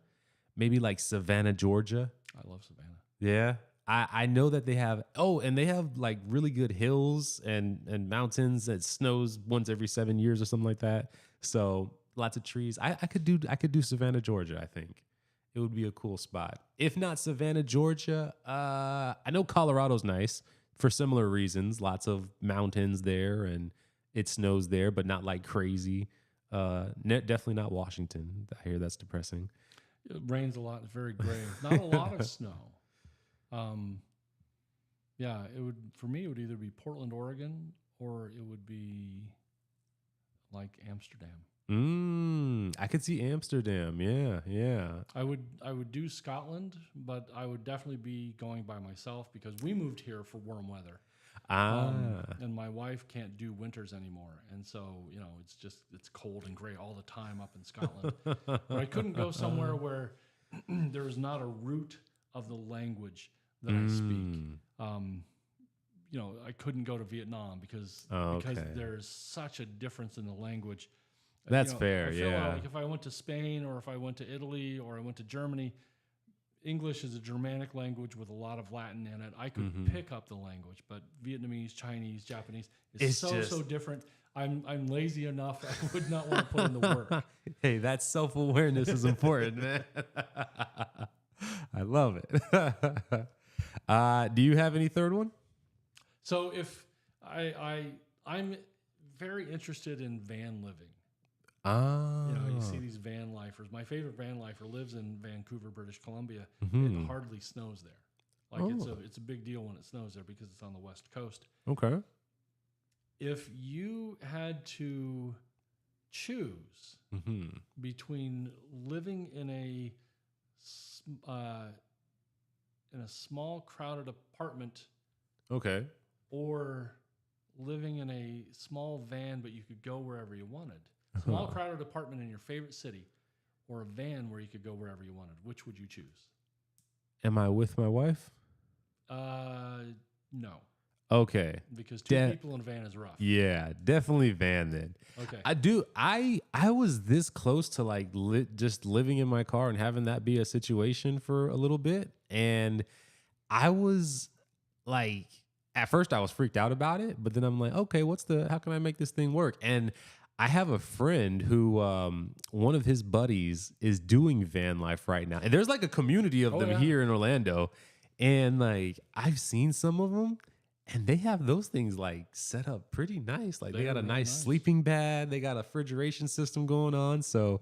maybe like Savannah, Georgia. I love Savannah. Yeah. I know that they have, and they have like really good hills and mountains that snows once every 7 years or something like that. So lots of trees. I could do Savannah, Georgia, I think. It would be a cool spot. If not Savannah, Georgia, I know Colorado's nice for similar reasons. Lots of mountains there and it snows there, but not like crazy. Definitely not Washington. I hear that's depressing. It rains a lot. It's very gray. Not a lot of snow. Yeah, it would for me. It would either be Portland, Oregon, or it would be like Amsterdam. I could see Amsterdam. Yeah, yeah. I would do Scotland, but I would definitely be going by myself because we moved here for warm weather. And my wife can't do winters anymore, and so it's cold and gray all the time up in Scotland. But I couldn't go somewhere where there was not a root of the language that I speak. I couldn't go to Vietnam because there's such a difference in the language. That's fair. I feel Yeah. like if I went to Spain or if I went to Italy or I went to Germany, English is a Germanic language with a lot of Latin in it. I could pick up the language, but Vietnamese, Chinese, Japanese is so different. I'm lazy enough. I would not want to put in the work. Hey, that self-awareness is important, man. I love it. Do you have any third one? So if I'm very interested in van living. You see these van lifers. My favorite van lifer lives in Vancouver, British Columbia. It hardly snows there. Like it's a big deal when it snows there because it's on the West Coast. Okay. If you had to choose between living in a small crowded apartment, Okay. or living in a small van but you could go wherever you wanted. Small crowded apartment in your favorite city, or a van where you could go wherever you wanted. Which would you choose? Am I with my wife? No. Okay. Because two people in a van is rough. Yeah, definitely van then. Okay. I was this close to like just living in my car and having that be a situation for a little bit. And I was like, at first I was freaked out about it, but then I'm like, okay, how can I make this thing work? And I have a friend who, one of his buddies is doing van life right now. And there's like a community of them here in Orlando. And like, I've seen some of them and they have those things like set up pretty nice. Like they got a nice sleeping pad. They got a refrigeration system going on. So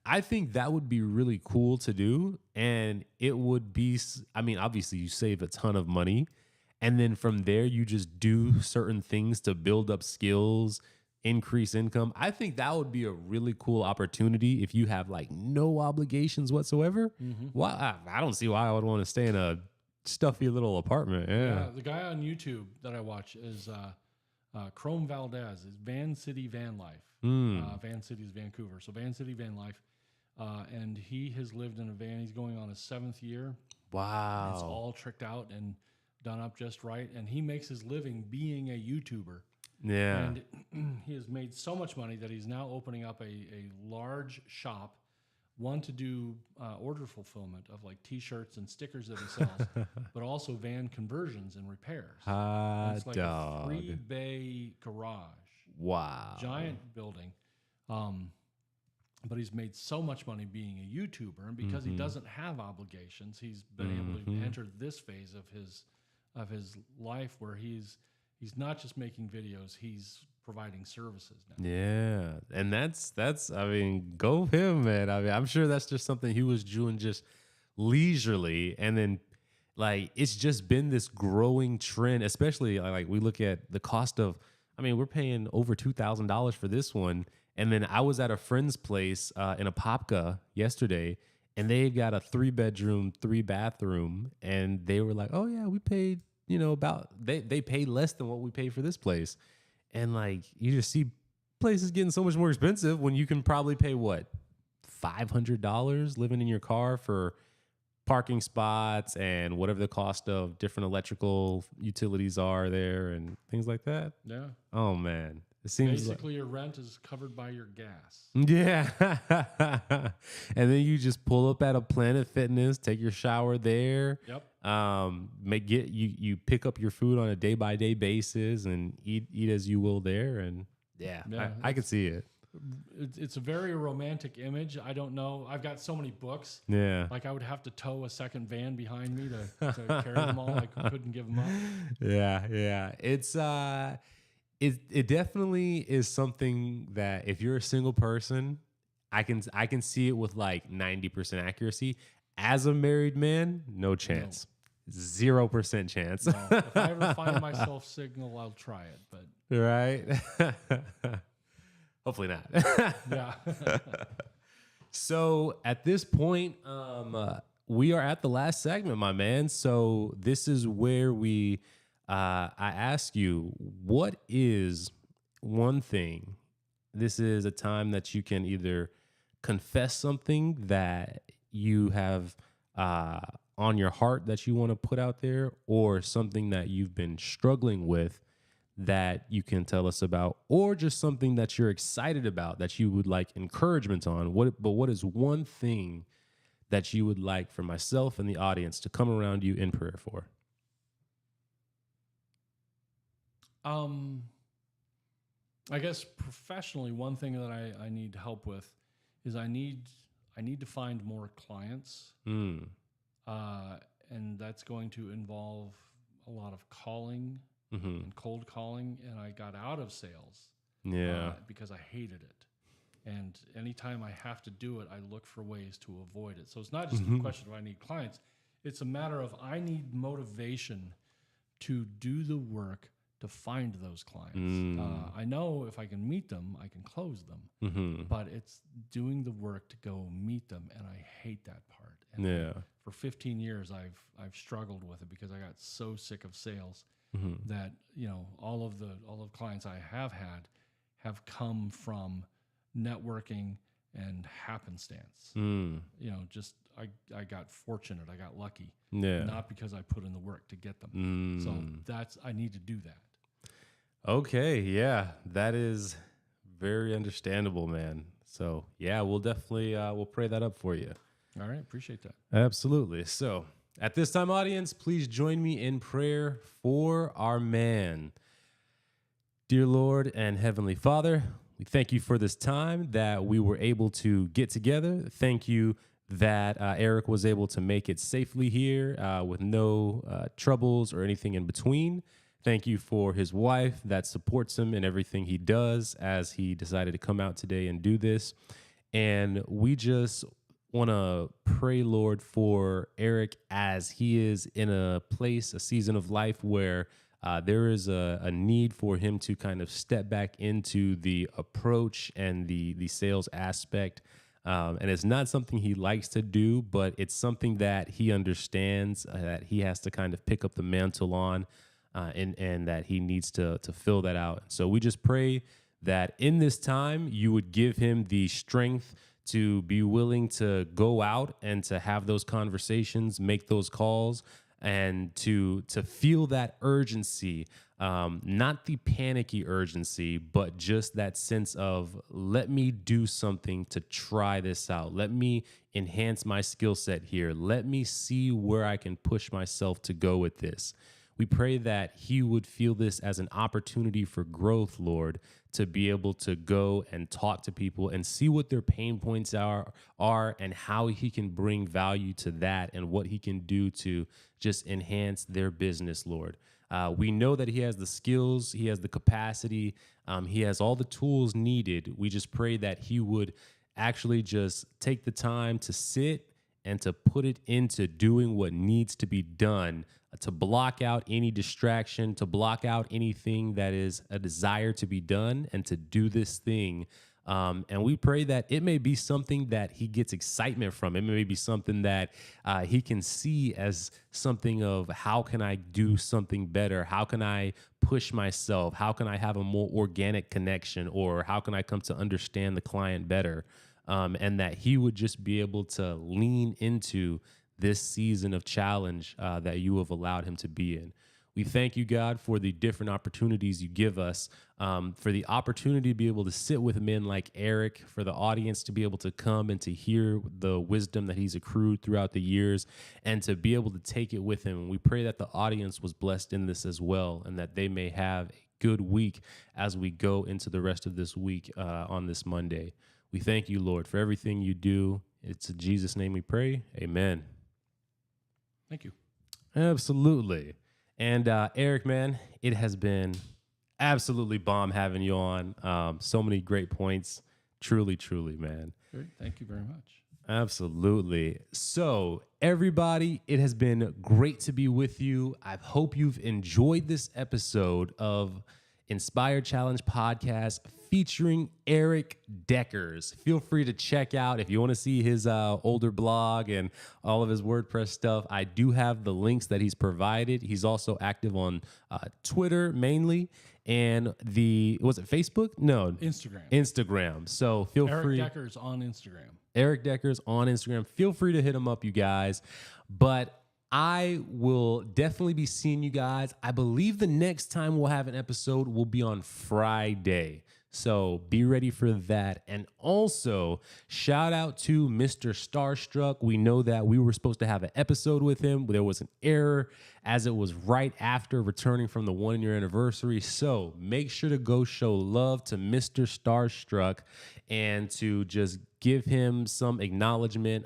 I think that would be really cool to do. And it would be, obviously you save a ton of money. And then from there, you just do certain things to build up skills, increase income. I think that would be a really cool opportunity if you have like no obligations whatsoever. Well, I don't see why I would want to stay in a stuffy little apartment. Yeah. The guy on YouTube that I watch is Chrome Valdez. Is Van City Van Life. Van City is Vancouver, so Van City Van Life. And he has lived in a van. He's going on his 7th year. Wow. It's all tricked out and done up just right. And he makes his living being a YouTuber. Yeah. And he has made so much money that he's now opening up a large shop, one to do order fulfillment of like T-shirts and stickers that he sells, but also van conversions and repairs. And it's like a 3-bay garage. Wow. Giant building. But he's made so much money being a YouTuber, and because he doesn't have obligations, he's been able to enter this phase of his life where he's not just making videos, he's providing services now. Yeah. And that's go him, man. I'm sure that's just something he was doing just leisurely. And then like, it's just been this growing trend, especially like we look at the cost of, we're paying over $2,000 for this one. And then I was at a friend's place in Apopka yesterday, and they've got a 3-bedroom, 3-bathroom. And they were like, oh yeah, we paid, they paid less than what we paid for this place. And like, you just see places getting so much more expensive when you can probably pay what, $500 living in your car for parking spots and whatever the cost of different electrical utilities are there and things like that. Yeah. Oh man. It seems basically your rent is covered by your gas. Yeah. And then you just pull up at a Planet Fitness, take your shower there. Yep. You pick up your food on a day-by-day basis and eat as you will there. And I could see it. It's a very romantic image. I don't know. I've got so many books. Yeah. Like I would have to tow a second van behind me to carry them all. I couldn't give them up. Yeah. Yeah. It's, it definitely is something that if you're a single person, I can see it with like 90% accuracy. As a married man, no chance. 0% chance. No, if I ever find myself signal, I'll try it. But Right? Hopefully not. yeah, So at this point, we are at the last segment, my man. So this is where I ask you, what is one thing? This is a time that you can either confess something that you have on your heart that you want to put out there, or something that you've been struggling with that you can tell us about, or just something that you're excited about that you would like encouragement on. What is one thing that you would like for myself and the audience to come around you in prayer for? I guess professionally, one thing that I need help with is I need to find more clients, and that's going to involve a lot of calling and cold calling. And I got out of sales, because I hated it. And anytime I have to do it, I look for ways to avoid it. So it's not just a question of I need clients; it's a matter of I need motivation to do the work to find those clients. I know if I can meet them, I can close them. But it's doing the work to go meet them, and I hate that part. And for 15 years, I've struggled with it because I got so sick of sales that all of the clients I have had have come from networking and happenstance. Just I got fortunate, I got lucky, not because I put in the work to get them. So I need to do that. Okay, yeah, that is very understandable, man. So yeah, we'll definitely we'll pray that up for you. All right, appreciate that. Absolutely. So at this time, audience, please join me in prayer for our man. Dear Lord and Heavenly Father, we thank you for this time that we were able to get together. Thank you that Erik was able to make it safely here with no troubles or anything in between. Thank you for his wife that supports him in everything he does as he decided to come out today and do this. And we just want to pray, Lord, for Erik as he is in a place, a season of life where there is a need for him to kind of step back into the approach and the sales aspect. And it's not something he likes to do, but it's something that he understands that he has to kind of pick up the mantle on. And that he needs to fill that out. So we just pray that in this time you would give him the strength to be willing to go out and to have those conversations, make those calls, and to feel that urgency, not the panicky urgency, but just that sense of let me do something to try this out. Let me enhance my skill set here. Let me see where I can push myself to go with this. We pray that he would feel this as an opportunity for growth, Lord, to be able to go and talk to people and see what their pain points are and how he can bring value to that and what he can do to just enhance their business, Lord. We know that he has the skills, he has the capacity, he has all the tools needed. We just pray that he would actually just take the time to sit and to put it into doing what needs to be done, to block out any distraction, to block out anything that is a desire to be done, and to do this thing. And we pray that it may be something that he gets excitement from. It may be something that he can see as something of how can I do something better? How can I push myself? How can I have a more organic connection? Or how can I come to understand the client better? And that he would just be able to lean into this season of challenge that you have allowed him to be in. We thank you, God, for the different opportunities you give us, for the opportunity to be able to sit with men like Erik, for the audience to be able to come and to hear the wisdom that he's accrued throughout the years and to be able to take it with him. And we pray that the audience was blessed in this as well and that they may have a good week as we go into the rest of this week on this Monday. We thank you, Lord, for everything you do. It's in Jesus' name we pray. Amen. Thank you. Absolutely. And Erik, man, it has been absolutely bomb having you on. So many great points. Truly, truly, man. Great. Thank you very much. Absolutely. So, everybody, it has been great to be with you. I hope you've enjoyed this episode of Inspired Challenge Podcast featuring Erik Deckers. Feel free to check out if you want to see his older blog and all of his WordPress stuff. I do have the links that he's provided. He's also active on Twitter mainly. And was it Facebook? No. Instagram. So feel free. Erik Deckers on Instagram. Erik Deckers on Instagram. Feel free to hit him up, you guys. But I will definitely be seeing you guys. I believe the next time we'll have an episode will be on Friday. So be ready for that. And also, shout out to Mr. Starstruck. We know that we were supposed to have an episode with him, but there was an error as it was right after returning from the 1-year anniversary. So make sure to go show love to Mr. Starstruck and to just give him some acknowledgement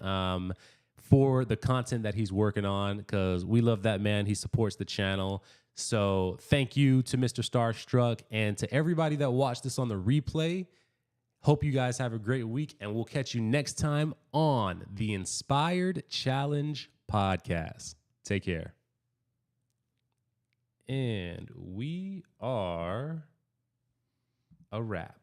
for the content that he's working on, because we love that man. He supports the channel. So thank you to Mr. Starstruck and to everybody that watched this on the replay. Hope you guys have a great week, and we'll catch you next time on the Inspired Challenge Podcast. Take care. And we are a wrap.